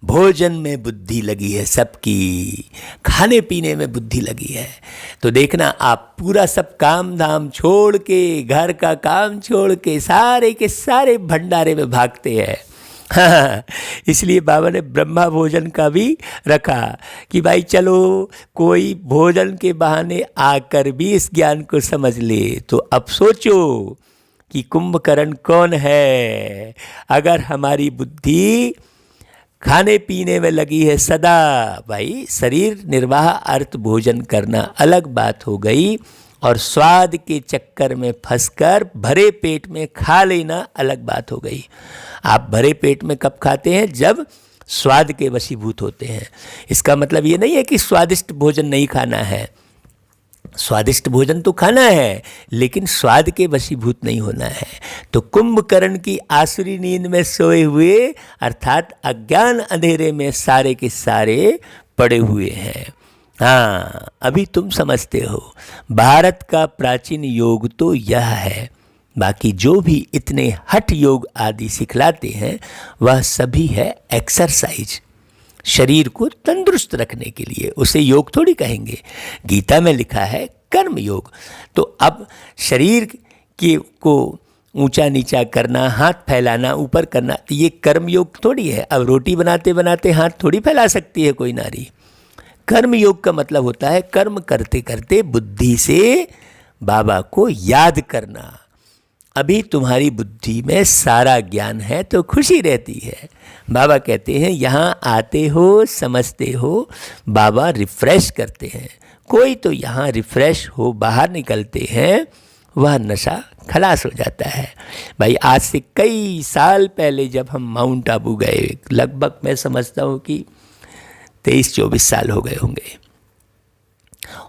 भोजन में बुद्धि लगी है सबकी, खाने पीने में बुद्धि लगी है। तो देखना आप पूरा सब काम धाम छोड़ के, घर का काम छोड़ के सारे के सारे भंडारे में भागते हैं। हाँ, इसलिए बाबा ने ब्रह्मा भोजन का भी रखा कि भाई चलो कोई भोजन के बहाने आकर भी इस ज्ञान को समझ ले। तो अब सोचो कि कुंभकर्ण कौन है। अगर हमारी बुद्धि खाने पीने में लगी है सदा, भाई शरीर निर्वाह अर्थ भोजन करना अलग बात हो गई और स्वाद के चक्कर में फंसकर भरे पेट में खा लेना अलग बात हो गई। आप भरे पेट में कब खाते हैं? जब स्वाद के वशीभूत होते हैं। इसका मतलब ये नहीं है कि स्वादिष्ट भोजन नहीं खाना है। स्वादिष्ट भोजन तो खाना है, लेकिन स्वाद के वशीभूत नहीं होना है। तो कुंभकर्ण की आसुरी नींद में सोए हुए, अर्थात अज्ञान अंधेरे में सारे के सारे पड़े हुए हैं। हाँ, अभी तुम समझते हो। भारत का प्राचीन योग तो यह है। बाकी जो भी इतने हठ योग आदि सिखलाते हैं वह सभी है एक्सरसाइज, शरीर को तंदुरुस्त रखने के लिए। उसे योग थोड़ी कहेंगे। गीता में लिखा है कर्म योग। तो अब शरीर को ऊंचा नीचा करना, हाथ फैलाना, ऊपर करना, ये कर्म योग थोड़ी है। अब रोटी बनाते बनाते हाथ थोड़ी फैला सकती है कोई नारी। कर्म योग का मतलब होता है कर्म करते करते बुद्धि से बाबा को याद करना। अभी तुम्हारी बुद्धि में सारा ज्ञान है तो खुशी रहती है। बाबा कहते हैं यहाँ आते हो, समझते हो, बाबा रिफ्रेश करते हैं। कोई तो यहाँ रिफ्रेश हो बाहर निकलते हैं, वह नशा खलास हो जाता है। भाई आज से कई साल पहले जब हम माउंट आबू गए, लगभग मैं समझता हूँ कि 23-24 साल हो गए होंगे।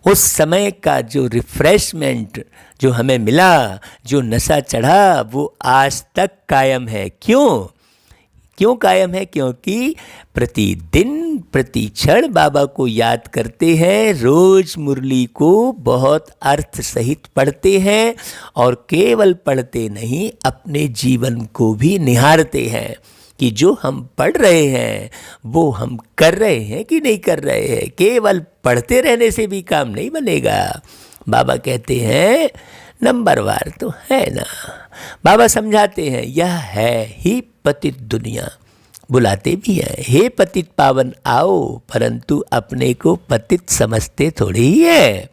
उस समय का जो रिफ्रेशमेंट जो हमें मिला, जो नशा चढ़ा, वो आज तक कायम है। क्यों कायम है? क्योंकि प्रतिदिन प्रति क्षण बाबा को याद करते हैं, रोज मुरली को बहुत अर्थ सहित पढ़ते हैं और केवल पढ़ते नहीं, अपने जीवन को भी निहारते हैं कि जो हम पढ़ रहे हैं वो हम कर रहे हैं कि नहीं कर रहे हैं। केवल पढ़ते रहने से भी काम नहीं बनेगा। बाबा कहते हैं नंबरवार तो है ना। बाबा समझाते हैं यह है ही पतित दुनिया। बुलाते भी हैं, हे पतित पावन आओ, परंतु अपने को पतित समझते थोड़ी ही है।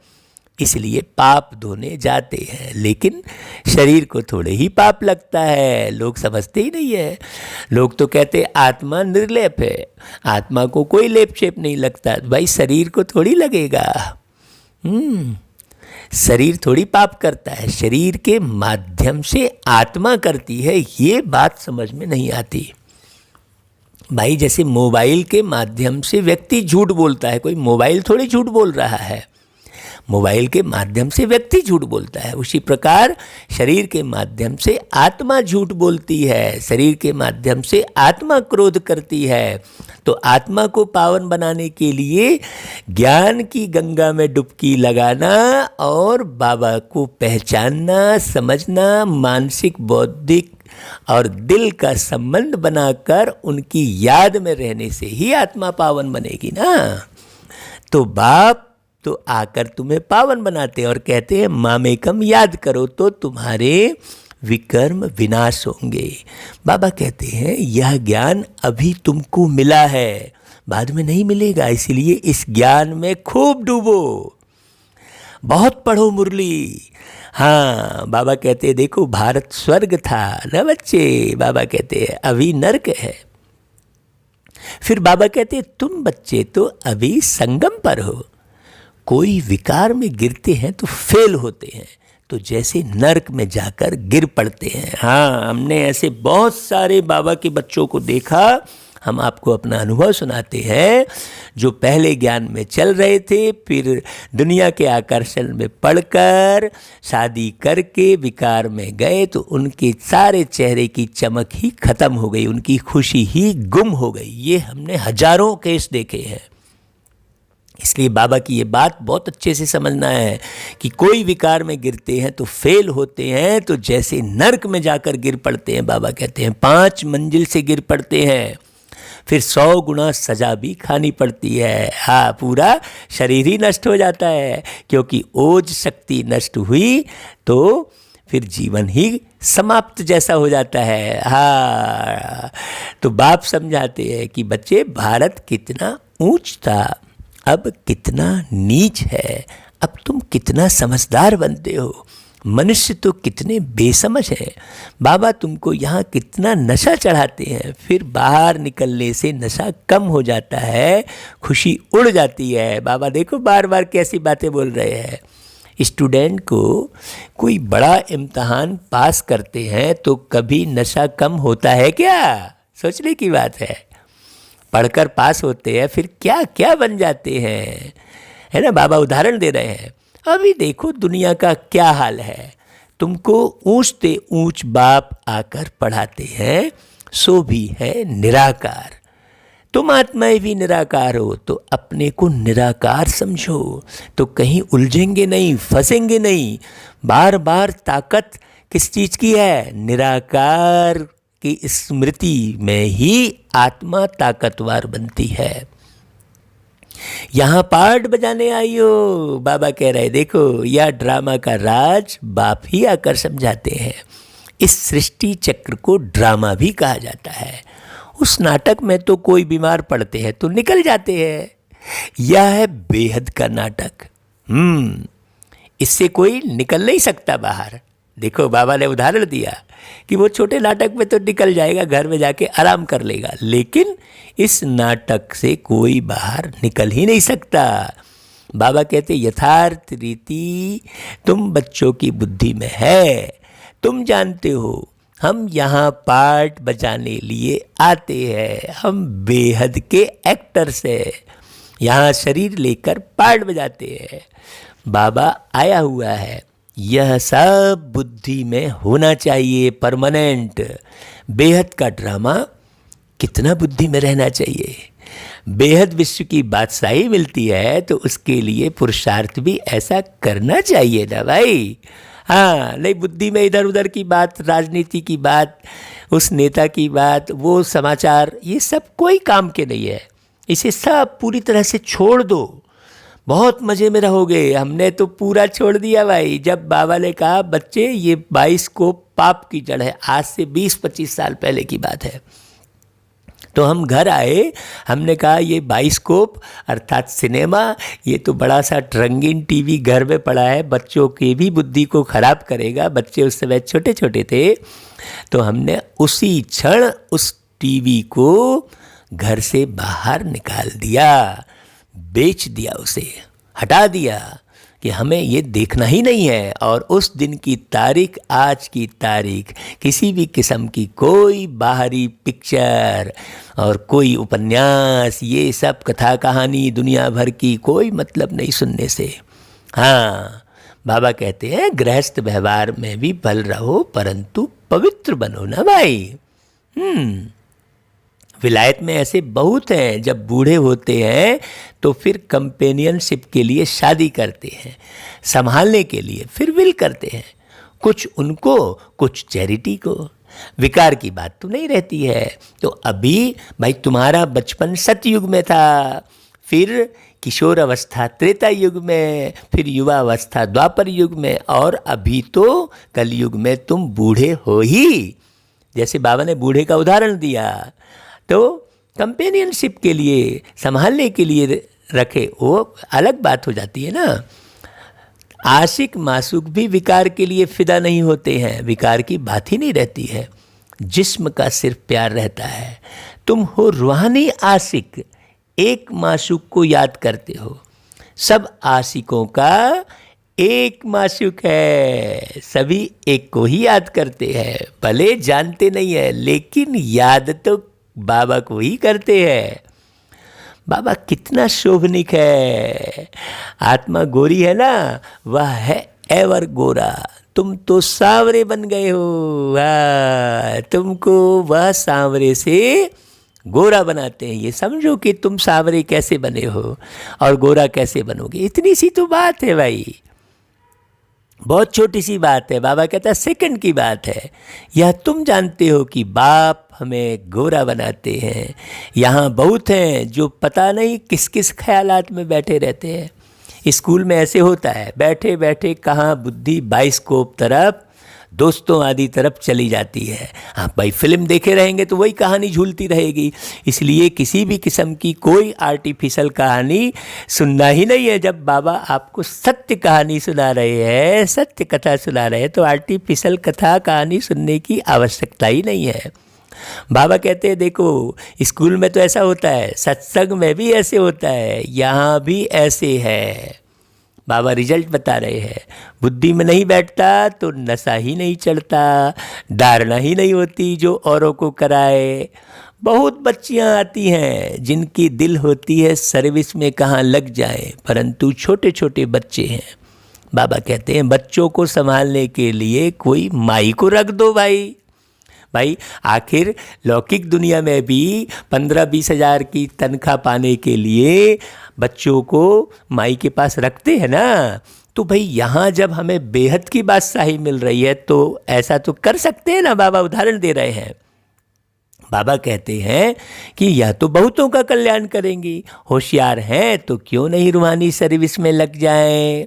इसलिए पाप धोने जाते हैं, लेकिन शरीर को थोड़े ही पाप लगता है। लोग समझते ही नहीं है। लोग तो कहते आत्मा निर्लेप है, आत्मा को कोई लेप शेप नहीं लगता। भाई शरीर को थोड़ी लगेगा। शरीर थोड़ी पाप करता है, शरीर के माध्यम से आत्मा करती है। ये बात समझ में नहीं आती भाई। जैसे मोबाइल के माध्यम से व्यक्ति झूठ बोलता है, कोई मोबाइल थोड़ी झूठ बोल रहा है, मोबाइल के माध्यम से व्यक्ति झूठ बोलता है। उसी प्रकार शरीर के माध्यम से आत्मा झूठ बोलती है, शरीर के माध्यम से आत्मा क्रोध करती है। तो आत्मा को पावन बनाने के लिए ज्ञान की गंगा में डुबकी लगाना और बाबा को पहचानना, समझना, मानसिक, बौद्धिक और दिल का संबंध बनाकर उनकी याद में रहने से ही आत्मा पावन बनेगी ना। तो बाप तो आकर तुम्हें पावन बनाते और कहते हैं मामेकम याद करो तो तुम्हारे विकर्म विनाश होंगे। बाबा कहते हैं यह ज्ञान अभी तुमको मिला है, बाद में नहीं मिलेगा, इसलिए इस ज्ञान में खूब डूबो, बहुत पढ़ो मुरली। हाँ, बाबा कहते हैं देखो भारत स्वर्ग था ना बच्चे, बाबा कहते हैं अभी नर्क है। फिर बाबा कहते हैं तुम बच्चे तो अभी संगम पर हो, कोई विकार में गिरते हैं तो फेल होते हैं, तो जैसे नर्क में जाकर गिर पड़ते हैं। हाँ, हमने ऐसे बहुत सारे बाबा के बच्चों को देखा, हम आपको अपना अनुभव सुनाते हैं, जो पहले ज्ञान में चल रहे थे, फिर दुनिया के आकर्षण में पड़कर शादी करके विकार में गए तो उनके सारे चेहरे की चमक ही खत्म हो गई, उनकी खुशी ही गुम हो गई। ये हमने हजारों केस देखे हैं। इसलिए बाबा की ये बात बहुत अच्छे से समझना है कि कोई विकार में गिरते हैं तो फेल होते हैं, तो जैसे नर्क में जाकर गिर पड़ते हैं। बाबा कहते हैं 5 मंजिल से गिर पड़ते हैं, फिर 100 गुना सजा भी खानी पड़ती है। हाँ, पूरा शरीर ही नष्ट हो जाता है, क्योंकि ओज शक्ति नष्ट हुई तो फिर जीवन ही समाप्त जैसा हो जाता है। हाँ, तो बाप समझाते हैं कि बच्चे भारत कितना ऊंच था, अब कितना नीच है, अब तुम कितना समझदार बनते हो, मनुष्य तो कितने बेसमझ हैं। बाबा तुमको यहाँ कितना नशा चढ़ाते हैं, फिर बाहर निकलने से नशा कम हो जाता है, खुशी उड़ जाती है। बाबा देखो बार बार कैसी बातें बोल रहे हैं। स्टूडेंट को कोई बड़ा इम्तहान पास करते हैं तो कभी नशा कम होता है क्या? सोचने की बात है। पढ़कर पास होते हैं फिर क्या क्या बन जाते हैं, है ना। बाबा उदाहरण दे रहे हैं। अभी देखो दुनिया का क्या हाल है, तुमको ऊंच से ऊंच बाप आकर पढ़ाते हैं, सो भी है निराकार। तुम आत्माएं भी निराकार हो, तो अपने को निराकार समझो, तो कहीं उलझेंगे नहीं, फंसेंगे नहीं। बार बार ताकत किस चीज़ की है? निराकार की स्मृति में ही आत्मा ताकतवर बनती है। यहाँ पार्ट बजाने आई हो, बाबा कह रहे देखो यह ड्रामा का राज बाप ही आकर समझाते हैं। इस सृष्टि चक्र को ड्रामा भी कहा जाता है। उस नाटक में तो कोई बीमार पड़ते हैं तो निकल जाते हैं, यह है बेहद का नाटक। इससे कोई निकल नहीं सकता बाहर। देखो बाबा ने उदाहरण दिया कि वो छोटे नाटक में तो निकल जाएगा, घर में जाके आराम कर लेगा, लेकिन इस नाटक से कोई बाहर निकल ही नहीं सकता। बाबा कहते यथार्थ रीति तुम बच्चों की बुद्धि में है, तुम जानते हो हम यहाँ पार्ट बजाने लिए आते हैं, हम बेहद के एक्टर्स हैं, यहाँ शरीर लेकर पार्ट बजाते हैं। बाबा आया हुआ है, यह सब बुद्धि में होना चाहिए परमानेंट। बेहद का ड्रामा कितना बुद्धि में रहना चाहिए। बेहद विश्व की बादशाही मिलती है तो उसके लिए पुरुषार्थ भी ऐसा करना चाहिए ना भाई। हाँ, नहीं बुद्धि में इधर उधर की बात, राजनीति की बात, उस नेता की बात, वो समाचार, ये सब कोई काम के नहीं है। इसे सब पूरी तरह से छोड़ दो, बहुत मज़े में रहोगे। हमने तो पूरा छोड़ दिया भाई। जब बाबा ने कहा बच्चे ये 22 को पाप की जड़ है, आज से 20-25 साल पहले की बात है, तो हम घर आए, हमने कहा ये बाइस्कोप अर्थात सिनेमा, ये तो बड़ा सा रंगीन टीवी घर में पड़ा है, बच्चों की भी बुद्धि को खराब करेगा। बच्चे उस समय छोटे छोटे थे, तो हमने उसी क्षण उस टीवी को घर से बाहर निकाल दिया, बेच दिया, उसे हटा दिया। कि हमें ये देखना ही नहीं है। और उस दिन की तारीख, आज की तारीख, किसी भी किस्म की कोई बाहरी पिक्चर और कोई उपन्यास, ये सब कथा कहानी दुनिया भर की कोई मतलब नहीं सुनने से। हाँ, बाबा कहते हैं गृहस्थ व्यवहार में भी बल रहो परंतु पवित्र बनो ना भाई। विलायत में ऐसे बहुत हैं, जब बूढ़े होते हैं तो फिर कंपेनियनशिप के लिए शादी करते हैं, संभालने के लिए फिर विल करते हैं, कुछ उनको कुछ चैरिटी को। विकार की बात तो नहीं रहती है। तो अभी भाई तुम्हारा बचपन सतयुग में था, फिर किशोर अवस्था त्रेता युग में, फिर युवा अवस्था द्वापर युग में, और अभी तो कलयुग में तुम बूढ़े हो ही। जैसे बाबा ने बूढ़े का उदाहरण दिया, तो कंपेनियनशिप के लिए, संभालने के लिए रखे, वो अलग बात हो जाती है ना। आशिक मासूक भी विकार के लिए फिदा नहीं होते हैं, विकार की बात ही नहीं रहती है, जिस्म का सिर्फ प्यार रहता है। तुम हो रूहानी आशिक, एक माशूक को याद करते हो। सब आशिकों का एक माशूक है, सभी एक को ही याद करते हैं, भले जानते नहीं है लेकिन याद तो बाबा को ही करते हैं। बाबा कितना शोभनिक है। आत्मा गोरी है ना, वह है एवर गोरा। तुम तो सांवरे बन गए हो, तुमको वह सांवरे से गोरा बनाते हैं। ये समझो कि तुम सांवरे कैसे बने हो और गोरा कैसे बनोगे। इतनी सी तो बात है भाई, बहुत छोटी सी बात है। बाबा कहता है सेकंड की बात है। यह तुम जानते हो कि बाप हमें गोरा बनाते हैं। यहाँ बहुत हैं जो पता नहीं किस किस ख्यालात में बैठे रहते हैं। स्कूल में ऐसे होता है, बैठे बैठे कहाँ बुद्धि बाइस्कोप तरफ, दोस्तों आदि तरफ चली जाती है। हाँ भाई, फिल्म देखे रहेंगे तो वही कहानी झूलती रहेगी। इसलिए किसी भी किस्म की कोई आर्टिफिशियल कहानी सुनना ही नहीं है। जब बाबा आपको सत्य कहानी सुना रहे हैं, सत्य कथा सुना रहे हैं, तो आर्टिफिशियल कथा कहानी सुनने की आवश्यकता ही नहीं है। बाबा कहते हैं देखो, स्कूल में तो ऐसा होता है, सत्संग में भी ऐसे होता है, यहाँ भी ऐसे है। बाबा रिजल्ट बता रहे हैं। बुद्धि में नहीं बैठता तो नशा ही नहीं चढ़ता, धारणा ही नहीं होती जो औरों को कराए। बहुत बच्चियां आती हैं जिनकी दिल होती है सर्विस में कहाँ लग जाए, परंतु छोटे छोटे बच्चे हैं। बाबा कहते हैं बच्चों को संभालने के लिए कोई माई को रख दो भाई। आखिर लौकिक दुनिया में भी 15-20 हज़ार की तनख्वाह पाने के लिए बच्चों को माई के पास रखते हैं ना। तो भाई यहाँ जब हमें बेहद की बादशाही मिल रही है तो ऐसा तो कर सकते हैं ना। बाबा उदाहरण दे रहे हैं। बाबा कहते हैं कि यह तो बहुतों का कल्याण करेंगी। होशियार हैं तो क्यों नहीं रूहानी सर्विस में लग जाएं।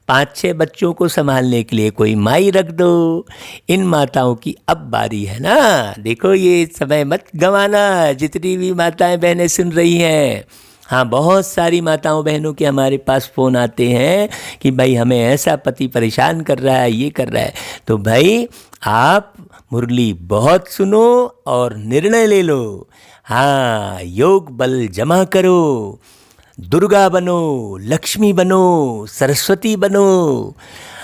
5-6 बच्चों को संभालने के लिए कोई माई रख दो। इन माताओं की अब बारी है ना। देखो, ये समय मत गंवाना। जितनी भी माताएं बहनें सुन रही हैं, हाँ, बहुत सारी माताओं बहनों के हमारे पास फ़ोन आते हैं कि भाई हमें ऐसा पति परेशान कर रहा है, ये कर रहा है। तो भाई आप मुरली बहुत सुनो और निर्णय ले लो। हाँ, योग बल जमा करो, दुर्गा बनो, लक्ष्मी बनो, सरस्वती बनो।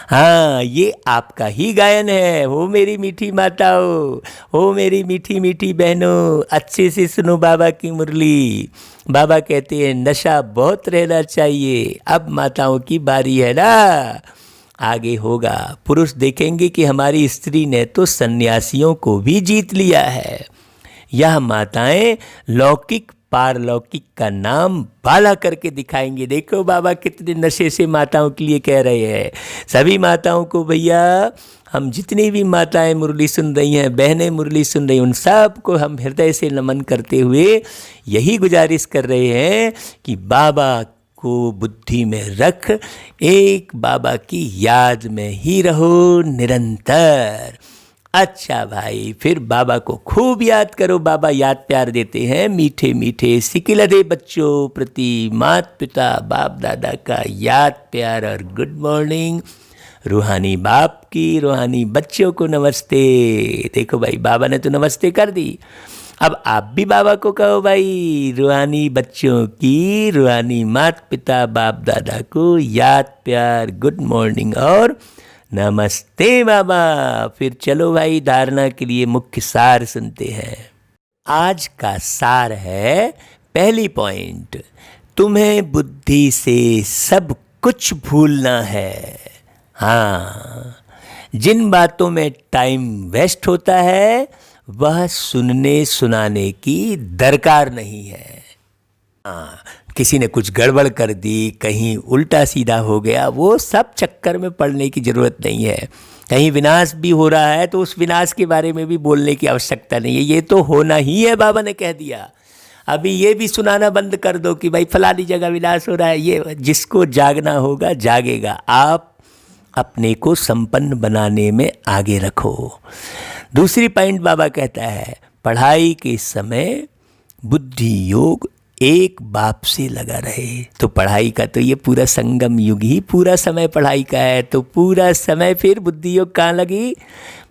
हाँ, ये आपका ही गायन है। हो मेरी मीठी माताओं, हो मेरी मीठी मीठी बहनों, अच्छे से सुनो बाबा की मुरली। बाबा कहते हैं नशा बहुत रहना चाहिए। अब माताओं की बारी है ना, आगे होगा। पुरुष देखेंगे कि हमारी स्त्री ने तो सन्यासियों को भी जीत लिया है। यह माताएं लौकिक पारलौकिक का नाम बाला करके दिखाएंगे। देखो बाबा कितने नशे से माताओं के लिए कह रहे हैं। सभी माताओं को भैया, हम जितनी भी माताएं मुरली सुन रही हैं, बहनें मुरली सुन रही हैं, उन सब को हम हृदय से नमन करते हुए यही गुजारिश कर रहे हैं कि बाबा को बुद्धि में रख, एक बाबा की याद में ही रहो निरंतर। अच्छा भाई, फिर बाबा को खूब याद करो। बाबा याद प्यार देते हैं, मीठे मीठे सिकिलदे बच्चों प्रति माता पिता बाप दादा का याद प्यार और गुड मॉर्निंग। रूहानी बाप की रूहानी बच्चों को नमस्ते। देखो भाई, बाबा ने तो नमस्ते कर दी। अब आप भी बाबा को कहो भाई, रूहानी बच्चों की, रूहानी माता पिता बाप दादा को याद प्यार, गुड मॉर्निंग और नमस्ते बाबा। फिर चलो भाई धारणा के लिए मुख्य सार सुनते हैं। आज का सार है, पहली पॉइंट, तुम्हें बुद्धि से सब कुछ भूलना है। हाँ, जिन बातों में टाइम वेस्ट होता है वह सुनने सुनाने की दरकार नहीं है। हाँ, किसी ने कुछ गड़बड़ कर दी, कहीं उल्टा सीधा हो गया, वो सब चक्कर में पड़ने की ज़रूरत नहीं है। कहीं विनाश भी हो रहा है तो उस विनाश के बारे में भी बोलने की आवश्यकता नहीं है, ये तो होना ही है, बाबा ने कह दिया। अभी ये भी सुनाना बंद कर दो कि भाई फलानी जगह विनाश हो रहा है, ये जिसको जागना होगा जागेगा। आप अपने को संपन्न बनाने में आगे रखो। दूसरी पॉइंट बाबा कहता है, पढ़ाई के समय बुद्धि योग एक बाप से लगा रहे। तो पढ़ाई का तो ये पूरा संगम युग ही पूरा समय पढ़ाई का है, तो पूरा समय फिर बुद्धि योग कहाँ लगी?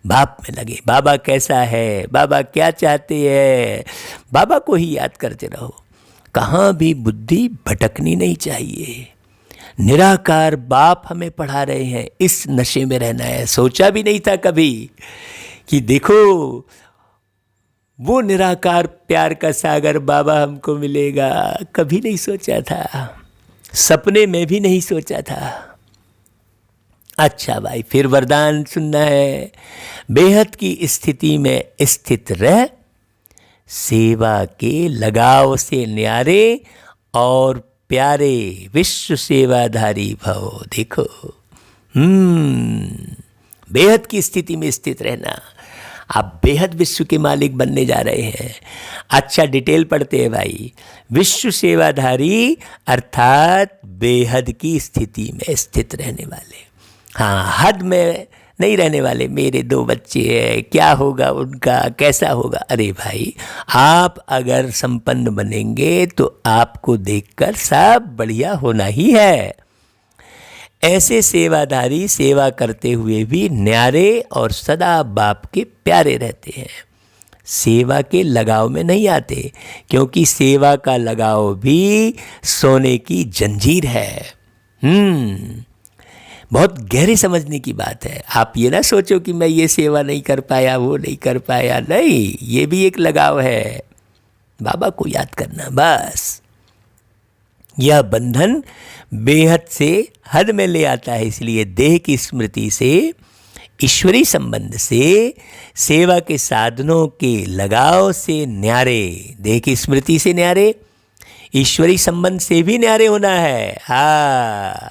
बाप में लगे। बाबा कैसा है, बाबा क्या चाहते हैं, बाबा को ही याद करते रहो। कहाँ भी बुद्धि भटकनी नहीं चाहिए। निराकार बाप हमें पढ़ा रहे हैं, इस नशे में रहना है। सोचा भी नहीं था कभी कि देखो वो निराकार प्यार का सागर बाबा हमको मिलेगा, कभी नहीं सोचा था, सपने में भी नहीं सोचा था। अच्छा भाई, फिर वरदान सुनना है, बेहद की स्थिति में स्थित रह, सेवा के लगाव से न्यारे और प्यारे विश्व सेवाधारी भव। देखो, बेहद की स्थिति में स्थित रहना। आप बेहद विश्व के मालिक बनने जा रहे हैं। अच्छा, डिटेल पढ़ते हैं भाई। विश्व सेवाधारी अर्थात बेहद की स्थिति में स्थित रहने वाले। हाँ, हद में नहीं रहने वाले। मेरे 2 बच्चे हैं, क्या होगा उनका, कैसा होगा? अरे भाई, आप अगर संपन्न बनेंगे तो आपको देखकर सब बढ़िया होना ही है। ऐसे सेवाधारी सेवा करते हुए भी न्यारे और सदा बाप के प्यारे रहते हैं। सेवा के लगाव में नहीं आते, क्योंकि सेवा का लगाव भी सोने की जंजीर है। बहुत गहरे समझने की बात है। आप ये ना सोचो कि मैं ये सेवा नहीं कर पाया, वो नहीं कर पाया, नहीं, ये भी एक लगाव है। बाबा को याद करना बस। यह बंधन बेहद से हद में ले आता है, इसलिए देह की स्मृति से, ईश्वरी संबंध से, सेवा के साधनों के लगाव से न्यारे, देह की स्मृति से न्यारे, ईश्वरी संबंध से भी न्यारे होना है। हाँ,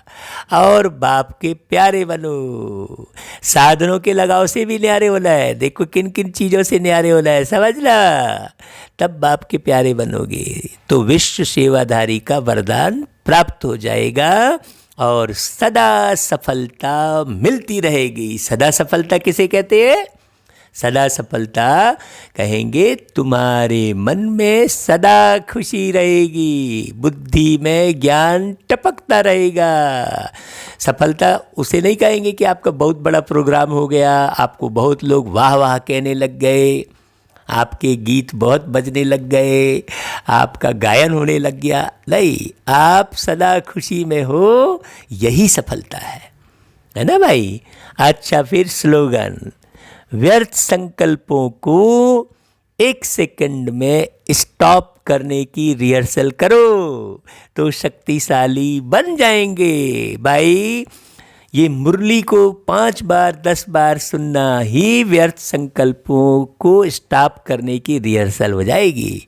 और बाप के प्यारे बनो, साधनों के लगाव से भी न्यारे होना है। देखो किन किन चीज़ों से न्यारे होना है, समझना, तब बाप के प्यारे बनोगे तो विश्व सेवाधारी का वरदान प्राप्त हो जाएगा और सदा सफलता मिलती रहेगी। सदा सफलता किसे कहते हैं? सदा सफलता कहेंगे तुम्हारे मन में सदा खुशी रहेगी, बुद्धि में ज्ञान टपकता रहेगा। सफलता उसे नहीं कहेंगे कि आपका बहुत बड़ा प्रोग्राम हो गया, आपको बहुत लोग वाह वाह कहने लग गए, आपके गीत बहुत बजने लग गए, आपका गायन होने लग गया। नहीं, आप सदा खुशी में हो, यही सफलता है ना भाई। अच्छा, फिर स्लोगन, व्यर्थ संकल्पों को 1 सेकंड में स्टॉप करने की रिहर्सल करो तो शक्तिशाली बन जाएंगे। भाई, ये मुरली को 5 बार 10 बार सुनना ही व्यर्थ संकल्पों को स्टॉप करने की रिहर्सल हो जाएगी।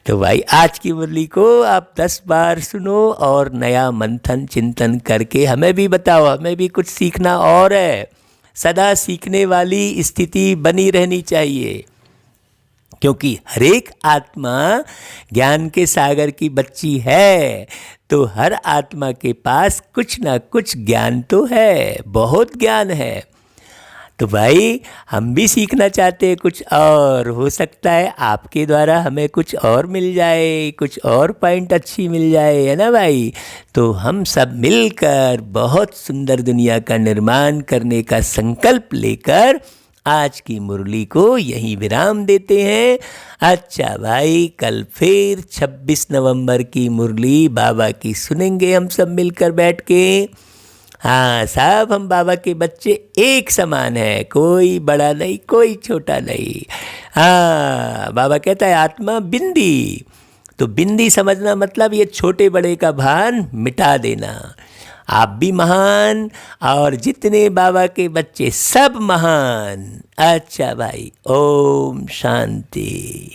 तो भाई, आज की मुरली को आप 10 बार सुनो और नया मंथन चिंतन करके हमें भी बताओ, हमें भी कुछ सीखना और है। सदा सीखने वाली स्थिति बनी रहनी चाहिए, क्योंकि हर एक आत्मा ज्ञान के सागर की बच्ची है, तो हर आत्मा के पास कुछ ना कुछ ज्ञान तो है, बहुत ज्ञान है। तो भाई, हम भी सीखना चाहते हैं कुछ और, हो सकता है आपके द्वारा हमें कुछ और मिल जाए, कुछ और पॉइंट अच्छी मिल जाए, है ना भाई। तो हम सब मिलकर बहुत सुंदर दुनिया का निर्माण करने का संकल्प लेकर आज की मुरली को यहीं विराम देते हैं। अच्छा भाई, कल फिर 26 नवंबर की मुरली बाबा की सुनेंगे हम सब मिलकर बैठ के। हाँ साहब, हम बाबा के बच्चे एक समान है, कोई बड़ा नहीं कोई छोटा नहीं। हाँ, बाबा कहता है आत्मा बिंदी, तो बिंदी समझना मतलब ये छोटे बड़े का भान मिटा देना। आप भी महान और जितने बाबा के बच्चे सब महान। अच्छा भाई, ओम शांति।